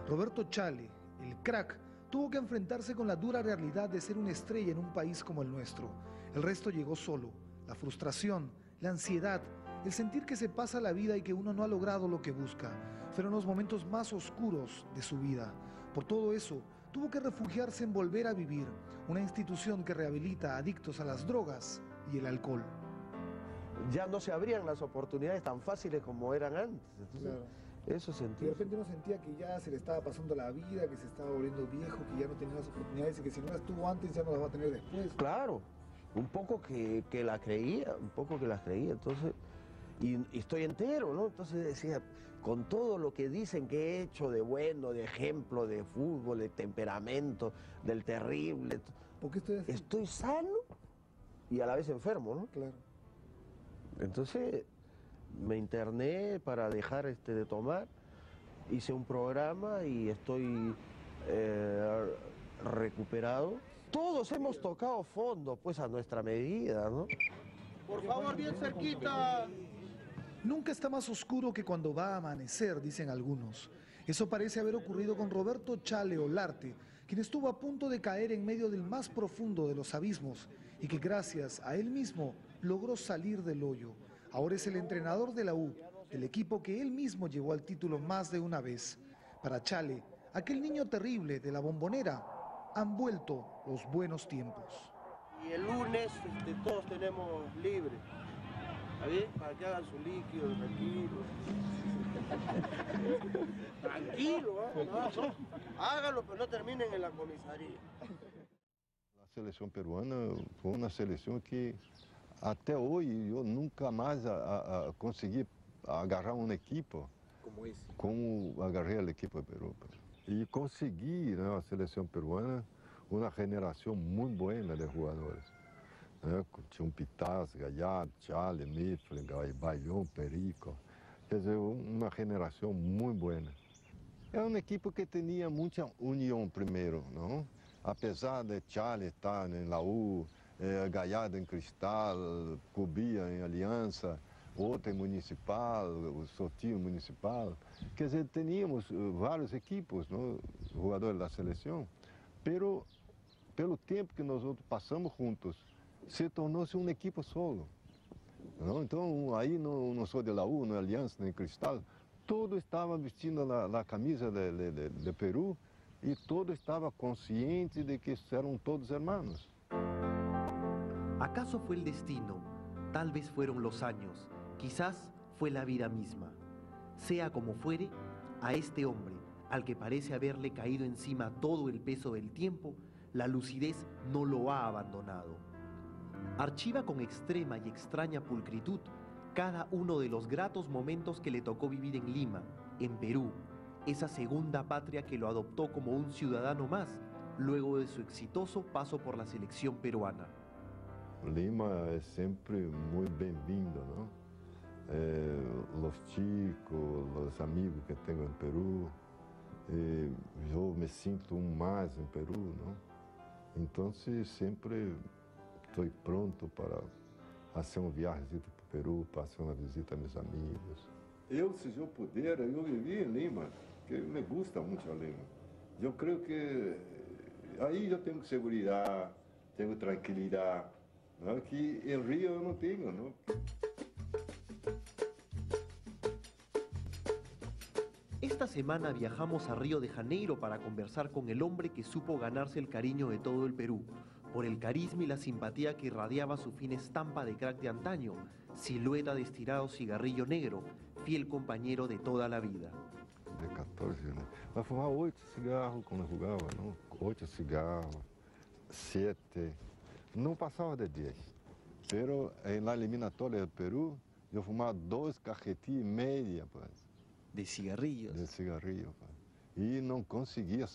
Roberto Chale, el crack, tuvo que enfrentarse con la dura realidad de ser una estrella en un país como el nuestro. El resto llegó solo. La frustración, la ansiedad, el sentir que se pasa la vida y que uno no ha logrado lo que busca, fueron los momentos más oscuros de su vida. Por todo eso, tuvo que refugiarse en Volver a Vivir, una institución que rehabilita a adictos a las drogas y el alcohol. Ya no se abrían las oportunidades tan fáciles como eran antes. Entonces, eso sentí. De repente uno sentía que ya se le estaba pasando la vida, que se estaba volviendo viejo, que ya no tenía las oportunidades y que si no las tuvo antes ya no las va a tener después. Claro, un poco que las creía, entonces, y estoy entero, ¿no? Entonces decía, con todo lo que dicen que he hecho de bueno, de ejemplo, de fútbol, de temperamento, del terrible, ¿por qué estoy así? Estoy sano y a la vez enfermo, ¿no? Claro. Entonces me interné para dejar de tomar hice un programa y estoy recuperado. Todos hemos tocado fondo, pues a nuestra medida, ¿no? Por favor, bien cerquita. Nunca está más oscuro que cuando va a amanecer, dicen algunos. Eso parece haber ocurrido con Roberto Chale Olarte, quien estuvo a punto de caer en medio del más profundo de los abismos y que gracias a él mismo logró salir del hoyo. Ahora es el entrenador de la U, del equipo que él mismo llevó al título más de una vez. Para Chale, aquel niño terrible de la Bombonera, han vuelto los buenos tiempos. Y el lunes todos tenemos libre, ¿está bien? Para que hagan su líquido, tranquilo. Tranquilo, ¿eh? No, háganlo, pero no terminen en la comisaría. A seleção peruana foi uma seleção que até hoje eu nunca mais consegui agarrar uma equipe como agarrei a equipe do Peru. E consegui, né, a seleção peruana uma geração muito boa de jogadores. Né? Tinha Pitaz, Gallardo, Chale, Mifflin, Bailón, Perico. Quer dizer, uma geração muito boa. É uma equipe que tinha muita união primeiro, não? Apesar de Chale estar na U, Gallardo em Cristal, Cubia em Aliança, outro em Municipal, o Sotinho Municipal. Quer dizer, tínhamos vários equipos, não? Jogadores da seleção, pero pelo tempo que nós passamos juntos, se tornou-se uma equipe solo. Não? Então, aí não sou de Laú, não é Aliança, nem Cristal, todo estava vestindo a camisa de Peru e todo estava consciente de que eram todos hermanos. ¿Acaso fue el destino? Tal vez fueron los años, quizás fue la vida misma. Sea como fuere, a este hombre, al que parece haberle caído encima todo el peso del tiempo, la lucidez no lo ha abandonado. Archiva con extrema y extraña pulcritud cada uno de los gratos momentos que le tocó vivir en Lima, en Perú, esa segunda patria que lo adoptó como un ciudadano más, luego de su exitoso paso por la selección peruana. Lima é sempre muito bem-vindo, não? Os chicos, os amigos que tenho em Peru, eu me sinto mais em Peru, não? Então, sempre estou pronto para fazer uma viagem para o Peru, fazer uma visita a meus amigos. Eu, se eu puder, eu vivi em Lima, que me gusta muito a Lima. Eu creio que aí eu tenho segurança, tenho tranquilidade, não? Que em Rio eu não tenho, não? Esta semana viajamos a Río de Janeiro para conversar con el hombre que supo ganarse el cariño de todo el Perú, por el carisma y la simpatía que irradiaba su fina estampa de crack de antaño, silueta de estirado cigarrillo negro, fiel compañero de toda la vida. De 14 anos. Vai fumar 8 cigarros quando jogava, não? 8 cigarros, 7, não passava de 10. Pero na eliminatória do Peru, eu fumava 2 cajetillas e meia, pues. De cigarrillos. De cigarrillo, pues. E não conseguia,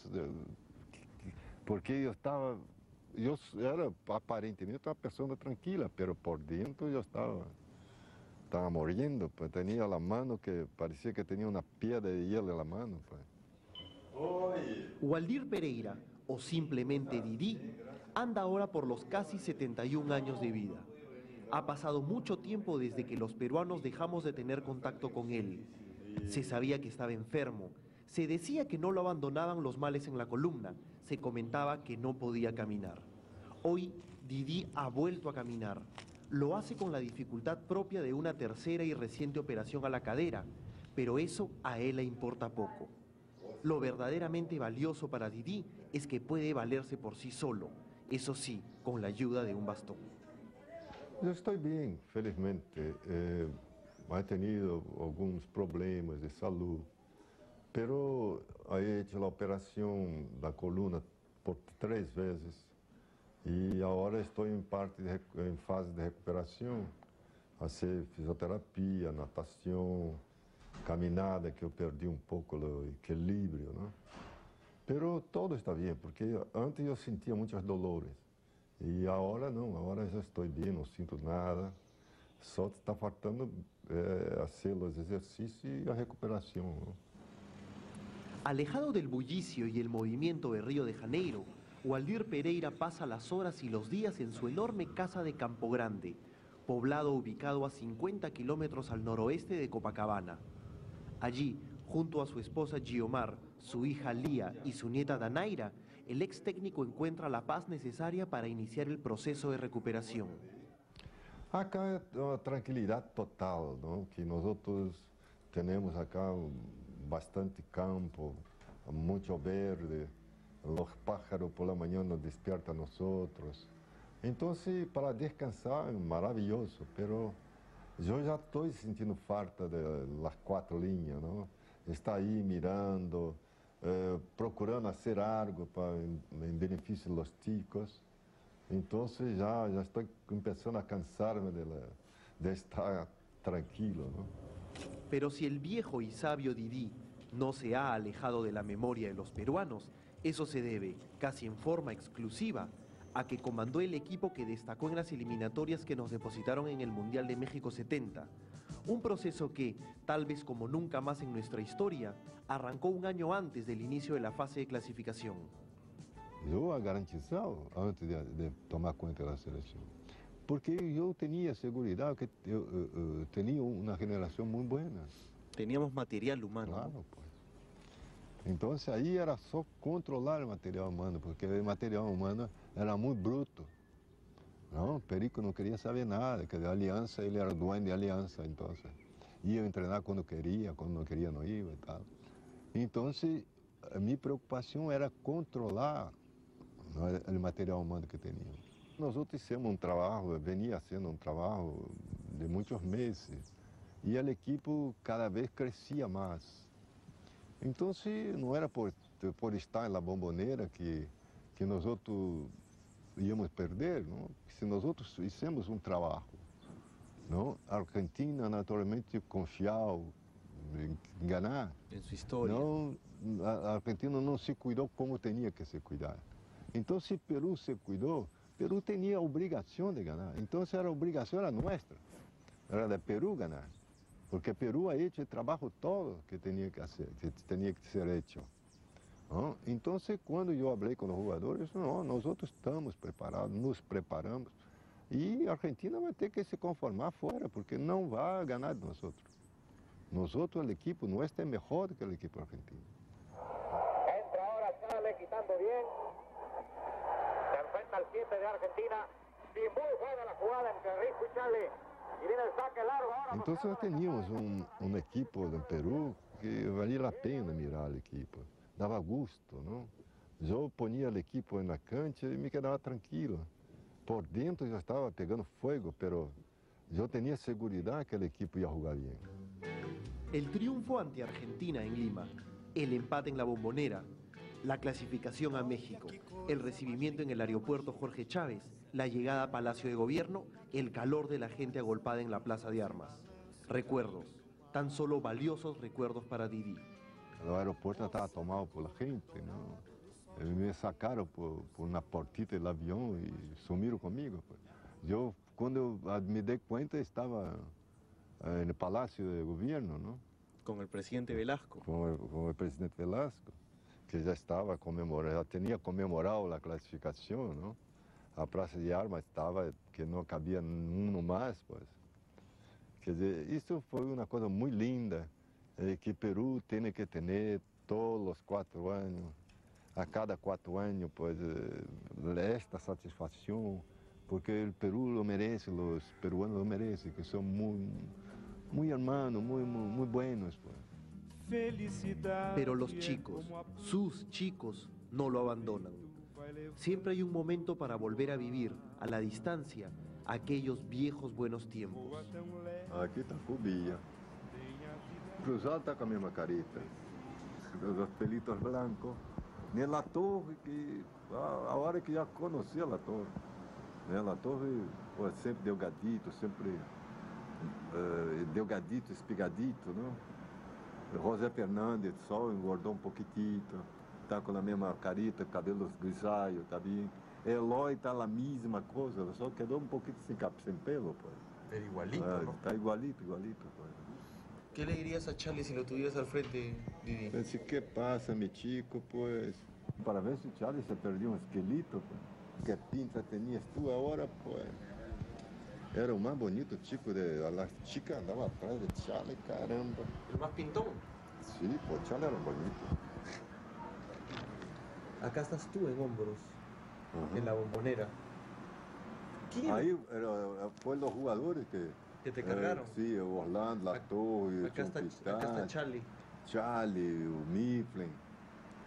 porque eu era aparentemente uma pessoa tranquila, pero por dentro eu estava morrendo, pues. Tinha a mão que parecia que tinha uma pedra de hielo na mão, pues. Waldir Pereira, o simplemente Didi, anda ahora por los casi 71 años de vida. Ha pasado mucho tiempo desde que los peruanos dejamos de tener contacto con él. Se sabía que estaba enfermo, se decía que no lo abandonaban los males en la columna, se comentaba que no podía caminar. Hoy, Didi ha vuelto a caminar. Lo hace con la dificultad propia de una tercera y reciente operación a la cadera, pero eso a él le importa poco. Lo verdaderamente valioso para Didi es que puede valerse por sí solo, eso sí, con la ayuda de un bastón. Eu estou bem, felizmente. He tenido alguns problemas de saúde, pero he hecho a operação da coluna por 3 vezes e agora estou em fase de recuperação, fazer fisioterapia, natação, caminhada, que eu perdi um pouco o equilíbrio, né? Pero todo está bem, porque antes eu sentia muitos dolores e agora não, agora já estou bem, não sinto nada, só está faltando hacer os exercícios e a recuperação, né? Alejado del bullicio y el movimiento de Río de Janeiro, Waldir Pereira pasa las horas y los días en su enorme casa de Campo Grande, poblado ubicado a 50 kilómetros al noroeste de Copacabana. Allí, junto a su esposa Giomar, su hija Lía y su nieta Danaira, el ex técnico encuentra la paz necesaria para iniciar el proceso de recuperación. Acá é uma tranquilidade total, não? Que nós temos acá bastante campo, muito verde, os pájaros por la manhã nos despertam a nós. Então, para descansar é maravilhoso, mas eu já estou sentindo falta das 4 linhas, não? Está aí mirando, procurando fazer algo em benefício dos chicos. Então já estou começando a cansar-me de estar tranquilo, ¿no? Pero si el viejo y sabio Didi no se ha alejado de la memoria de los peruanos, eso se debe, casi en forma exclusiva, a que comandó el equipo que destacó en las eliminatorias que nos depositaron en el Mundial de México 70. Un proceso que, tal vez como nunca más en nuestra historia, arrancó un año antes del inicio de la fase de clasificación. Eu garantizava antes de tomar conta da seleção, porque eu tinha segurança que eu tinha uma geração muito boa. Teníamos material humano. Claro, pues. Então aí era só controlar o material humano, porque o material humano era muito bruto. Não, Perico não queria saber nada, que a aliança ele era dono de aliança, então ia treinar quando não queria não ia e tal. Então a minha preocupação era controlar o material humano que teníamos. Nós fizemos venia sendo um trabalho de muitos meses, e a equipe cada vez crescia mais. Então, não era por estar na Bombonera que nós íamos perder, não? Se nós fizemos um trabalho, não? A Argentina, naturalmente, confiava em ganhar. Em sua história. Não, a Argentina não se cuidou como tinha que se cuidar. Então, se Peru se cuidou, Peru tinha a obrigação de ganhar. Então, a obrigação era nossa, era de Peru ganhar. Porque Peru ha hecho el trabajo todo que tenía que hacer, que tenía que ser hecho. ¿No? Entonces, cuando yo hablé con los jugadores, no, nosotros estamos preparados, nos preparamos. Y Argentina va a tener que se conformar fuera, porque no va a ganar de nosotros. Nosotros, el equipo nuestro es mejor que el equipo argentino. Entra ahora Chale quitando bien. Se enfrenta al 7 de Argentina. Y muy buena la jugada entre Risco y Chale. Y viene el saque largo ahora. Entonces nós teníamos um equipo do Peru que valia a pena mirar a equipe. Dava gusto, não? Eu ponia a equipe na cancha e me quedava tranquilo. Por dentro já estava pegando fogo, pero eu tinha segurança que a equipe ia jogar bem. El triunfo ante Argentina en Lima, el empate en la Bombonera, la clasificación a México, el recibimiento en el aeropuerto Jorge Chávez, la llegada a Palacio de Gobierno, el calor de la gente agolpada en la Plaza de Armas. Recuerdos, tan solo valiosos recuerdos para Didi. O aeroporto estava tomado por la gente, não? Eles me sacaram por uma portita do avião e sumiram comigo. Eu, quando eu me dei conta, estava no Palácio de Gobierno, não? Com o presidente Velasco. Com o presidente Velasco, que já estava comemorando, já tinha comemorado a classificação, não? A Praça de Armas estava, que não cabia um mais, pois. Quer dizer, isso foi uma coisa muito linda, que Peru tem que ter todos os 4 anos, a cada 4 anos, pois, esta satisfação, porque o Peru lo merece, os peruanos lo merecem, que são muito hermanos, muito buenos, pues. Pero los chicos, sus chicos, no lo abandonan. Siempre hay un momento para volver a vivir, a la distancia, aquellos viejos buenos tiempos. Aqui está Cubia. Cruzado está com a mesma careta. Os pelitos blancos. Na torre, que a hora que já conhecia a torre. A torre sempre delgadito, sempre delgadito, espigadito, não? José Fernandes só engordou um pouquitito. Está com a mesma carita, cabelos grisalhos, tá bem. Eloy está a mesma coisa, só quedou um pouquinho sem pelo, pues. Pero igualito, ¿no? Está igualito, pues. ¿Qué le dirías a Charlie si lo tuvieras al frente, Didi? Pensé, ¿qué pasa, mi chico? Pues, para ver si Charlie se perdió un esqueleto, pues. ¿Qué pinta tenías tú ahora, pues? Era el más bonito chico de... Las chicas andaban atrás de Charlie, caramba. ¿El más pintón? Sí, pues Charlie era bonito. Acá estás tú en hombros, en la Bombonera. ¿Quién? Ahí fueron los jugadores que te cargaron. Sí, Orlando, La Torre, acá está Charlie. Charlie, o Mifflin.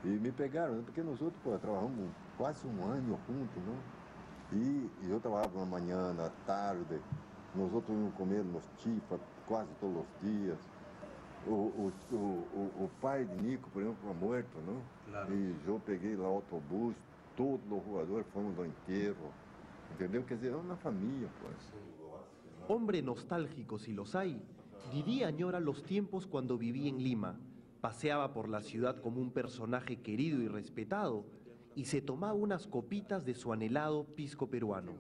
Y me pegaron, porque nosotros pues, trabajamos quase um ano juntos, não? E eu trabalhava na manhã, na tarde. Nós outros íamos comer nos chifas quase todos os dias. O pai de Nico, por exemplo, foi morto, não? Claro. E eu peguei lá o autobus, todos os jogadores fomos ao enterro. Entendeu? Quer dizer, é uma família, pues. Hombre nostálgico si los hay, Didi añora los tiempos cuando vivía en Lima. Paseaba por la ciudad como un personaje querido y respetado y se tomaba unas copitas de su anhelado pisco peruano.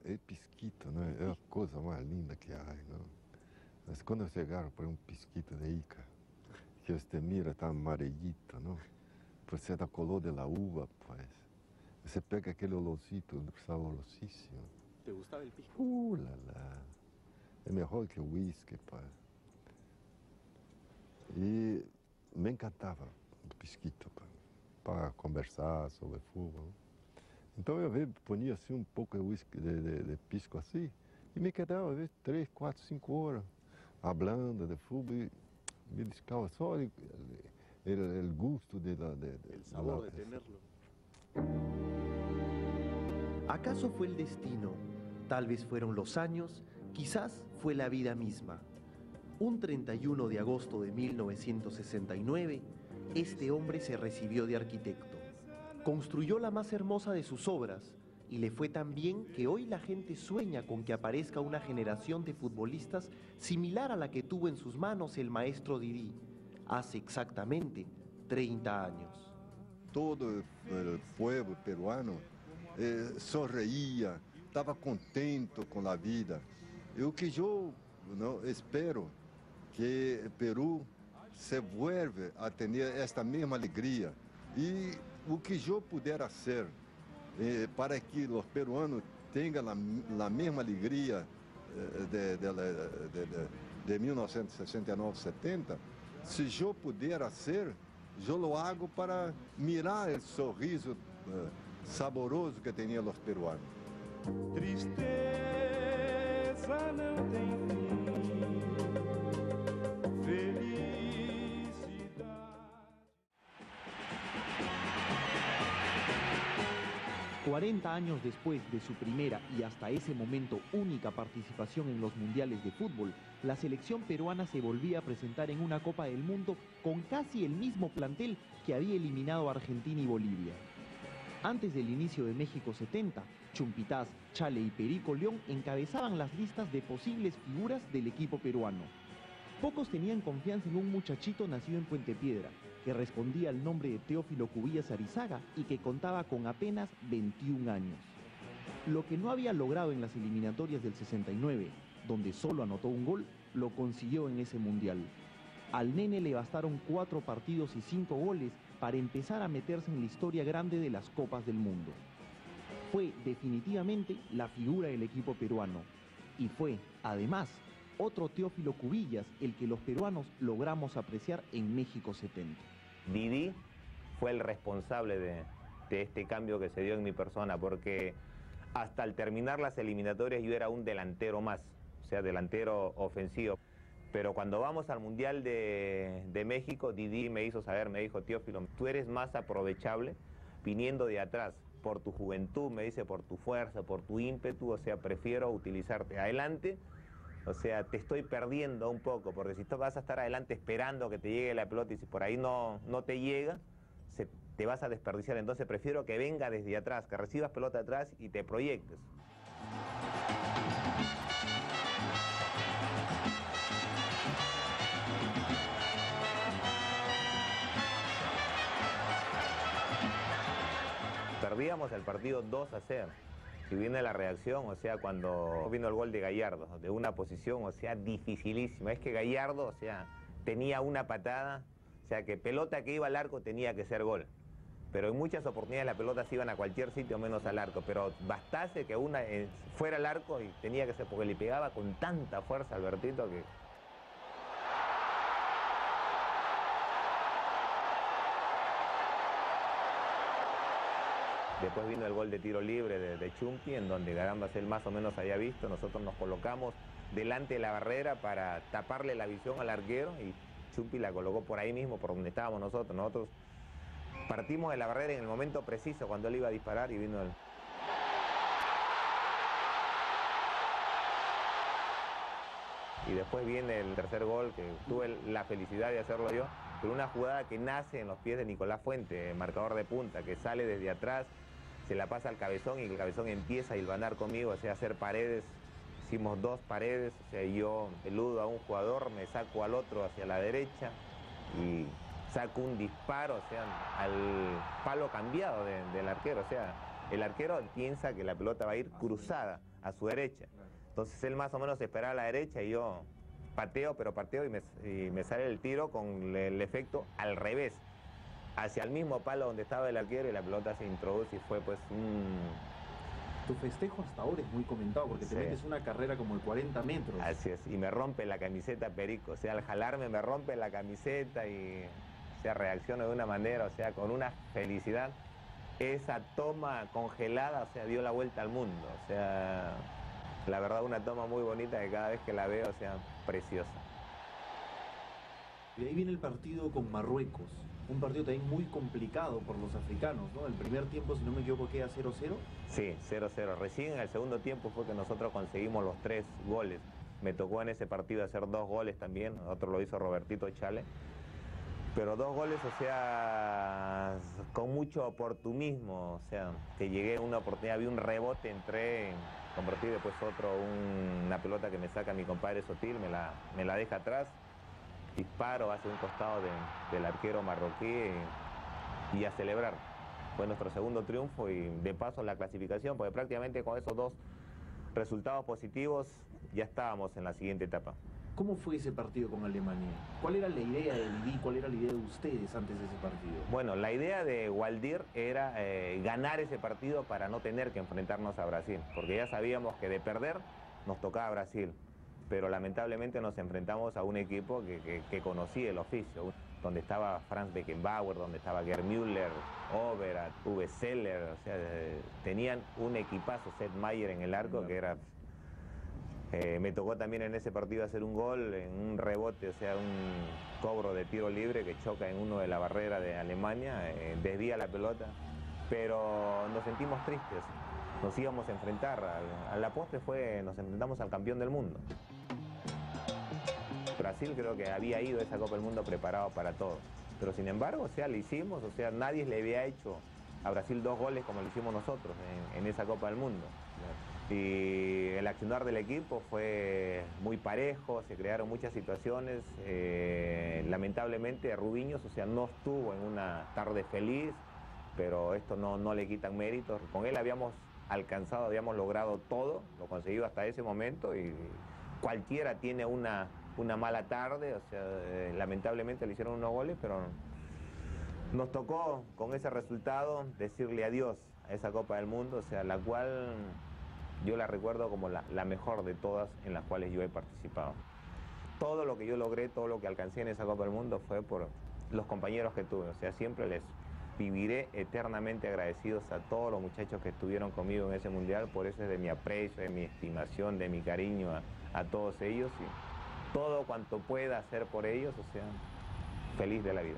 El pisquito, ¿no? Es la cosa más linda que hay, ¿no? Es cuando se agarra por un pisquito de Ica, que usted mira, está amarillito, ¿no? Pues se da color de la uva, pues. Você pega aquele olorcito saborosíssimo. ¿Te gustaba el pisco? La, la. É melhor que o whisky, pai. E me encantava o pisquito, pai, para conversar sobre futebol. Então eu ponia assim um pouco de whisky, de pisco assim, e me quedava, às vezes, 3, 4, 5 horas, hablando de futebol, e me descava só o gosto el sabor de tenerlo. ¿Acaso fue el destino? Tal vez fueron los años, quizás fue la vida misma. Un 31 de agosto de 1969, este hombre se recibió de arquitecto. Construyó la más hermosa de sus obras y le fue tan bien que hoy la gente sueña con que aparezca una generación de futbolistas similar a la que tuvo en sus manos el maestro Didi hace exactamente 30 años. Todo el pueblo peruano sorria, estava contento com a vida. E o que eu espero que Peru se vuelva a ter esta mesma alegria. E o que eu puder fazer para que os peruanos tenham a mesma alegria de 1969-70, se eu puder fazer, eu lo hago para mirar o sorriso saboroso que tinham os peruanos. Tristeza não tem fim, felicidade. ...40 años después de su primera y hasta ese momento única participación en los mundiales de fútbol, la selección peruana se volvía a presentar en una Copa del Mundo con casi el mismo plantel que había eliminado a Argentina y Bolivia. Antes del inicio de México 70, Chumpitaz, Chale y Perico León encabezaban las listas de posibles figuras del equipo peruano. Pocos tenían confianza en un muchachito nacido en Puente Piedra, que respondía al nombre de Teófilo Cubillas Arizaga y que contaba con apenas 21 años. Lo que no había logrado en las eliminatorias del 69, donde solo anotó un gol, lo consiguió en ese mundial. Al nene le bastaron 4 partidos y 5 goles para empezar a meterse en la historia grande de las Copas del Mundo. Fue definitivamente la figura del equipo peruano y fue, además, otro Teófilo Cubillas el que los peruanos logramos apreciar en México 70. Didi fue el responsable de este cambio que se dio en mi persona, porque hasta al terminar las eliminatorias yo era un delantero más, o sea, delantero ofensivo. Pero cuando vamos al Mundial de México, Didi me hizo saber, me dijo: Teófilo, tú eres más aprovechable viniendo de atrás, por tu juventud, me dice, por tu fuerza, por tu ímpetu, o sea, prefiero utilizarte adelante, o sea, te estoy perdiendo un poco, porque si tú vas a estar adelante esperando que te llegue la pelota y si por ahí no te llega, te vas a desperdiciar, entonces prefiero que venga desde atrás, que recibas pelota atrás y te proyectes. Perdíamos el partido 2-0. Y viene la reacción, o sea, cuando vino el gol de Gallardo, de una posición, o sea, dificilísima. Es que Gallardo, o sea, tenía una patada, o sea que pelota que iba al arco tenía que ser gol. Pero en muchas oportunidades las pelotas iban a cualquier sitio menos al arco, pero bastase que una fuera al arco y tenía que ser, porque le pegaba con tanta fuerza a Albertito que... Después vino el gol de tiro libre de Chumpi, en donde Garambas él más o menos había visto. Nosotros nos colocamos delante de la barrera para taparle la visión al arquero y Chumpi la colocó por ahí mismo, por donde estábamos nosotros. Nosotros partimos de la barrera en el momento preciso cuando él iba a disparar y vino el... Y después viene el tercer gol, que tuve la felicidad de hacerlo yo, pero una jugada que nace en los pies de Nicolás Fuente, marcador de punta, que sale desde atrás, se la pasa al Cabezón y el Cabezón empieza a hilvanar conmigo, o sea, hacer paredes. Hicimos 2 paredes, o sea, yo eludo a un jugador, me saco al otro hacia la derecha y saco un disparo, o sea, al palo cambiado del arquero. O sea, el arquero piensa que la pelota va a ir cruzada a su derecha. Entonces él más o menos esperaba a la derecha y yo pateo y me sale el tiro con el efecto al revés, hacia el mismo palo donde estaba el arquero y la pelota se introduce y fue pues un... Tu festejo hasta ahora es muy comentado porque te metes una carrera como de 40 metros. Así es, y me rompe la camiseta Perico, o sea, al jalarme me rompe la camiseta y, o sea, reacciono de una manera, o sea, con una felicidad. Esa toma congelada, o sea, dio la vuelta al mundo, o sea, la verdad una toma muy bonita que cada vez que la veo, o sea, preciosa. Y de ahí viene el partido con Marruecos. Un partido también muy complicado por los africanos, ¿no? El primer tiempo, si no me equivoco, queda 0-0. Sí, 0-0. Recién en el segundo tiempo fue que nosotros conseguimos los 3 goles. Me tocó en ese partido hacer 2 goles también, otro lo hizo Robertito Chale. Pero 2 goles, o sea, con mucho oportunismo, o sea, que llegué a una oportunidad, vi un rebote, entré, convertí después otro, una pelota que me saca mi compadre Sotil, me la deja atrás. Disparo hacia un costado del arquero marroquí y a celebrar. Fue nuestro segundo triunfo y de paso la clasificación, porque prácticamente con esos 2 resultados positivos ya estábamos en la siguiente etapa. ¿Cómo fue ese partido con Alemania? ¿Cuál era la idea de Didi? ¿Cuál era la idea de ustedes antes de ese partido? Bueno, la idea de Waldir era ganar ese partido para no tener que enfrentarnos a Brasil, porque ya sabíamos que de perder nos tocaba Brasil. Pero lamentablemente nos enfrentamos a un equipo que conocía el oficio, donde estaba Franz Beckenbauer, donde estaba Gerd Müller, Overath, Uwe Seller, o sea, tenían un equipazo, Seth Mayer en el arco, que era... me tocó también en ese partido hacer un gol, en un rebote, o sea, un cobro de tiro libre que choca en uno de la barrera de Alemania, desvía la pelota, pero nos sentimos tristes, nos íbamos a enfrentar, a la postre nos enfrentamos al campeón del mundo. Brasil creo que había ido a esa Copa del Mundo preparado para todo, pero sin embargo, o sea, le hicimos, o sea, nadie le había hecho a Brasil 2 goles como lo hicimos nosotros en esa Copa del Mundo. Y el accionar del equipo fue muy parejo, se crearon muchas situaciones, lamentablemente Rubiños, o sea, no estuvo en una tarde feliz, pero esto no le quitan méritos. Con él habíamos alcanzado, habíamos logrado todo, lo conseguido hasta ese momento y cualquiera tiene una mala tarde, o sea, lamentablemente le hicieron unos goles, pero nos tocó con ese resultado decirle adiós a esa Copa del Mundo, o sea, la cual yo la recuerdo como la mejor de todas en las cuales yo he participado. Todo lo que yo logré, todo lo que alcancé en esa Copa del Mundo fue por los compañeros que tuve, o sea, siempre les viviré eternamente agradecidos a todos los muchachos que estuvieron conmigo en ese Mundial, por eso es de mi aprecio, de mi estimación, de mi cariño a todos ellos y todo cuanto pueda hacer por ellos, o sea, feliz de la vida.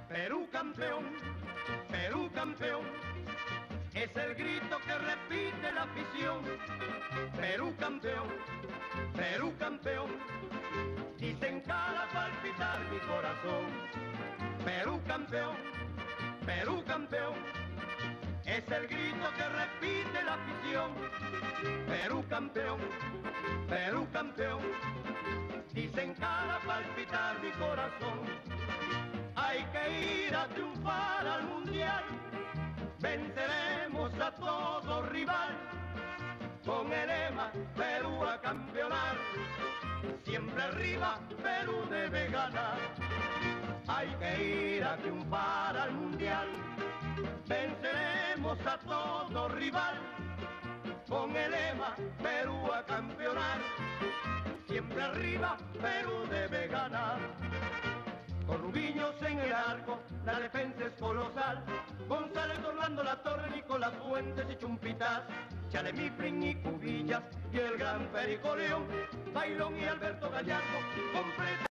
Perú campeón, Perú campeón, es el grito que repite la afición. Perú campeón, Perú campeón, dicen cada palpitar mi corazón. Perú campeón, es el grito que repite la afición. Perú campeón, Perú campeón, dicen cada palpitar mi corazón. Hay que ir a triunfar al mundial, venceremos a todo rival, con el lema Perú a campeonar, siempre arriba Perú debe ganar. Hay que ir a triunfar al mundial, venceremos a todo rival, con el lema Perú a campeonar, siempre arriba Perú debe ganar. Con Rubiños en el arco, la defensa es colosal, González, Orlando, La Torre, Nicolás Fuentes y Chumpitas, Chalemí, Prin y Cubillas y el gran Perico León, Bailón y Alberto Gallardo, completa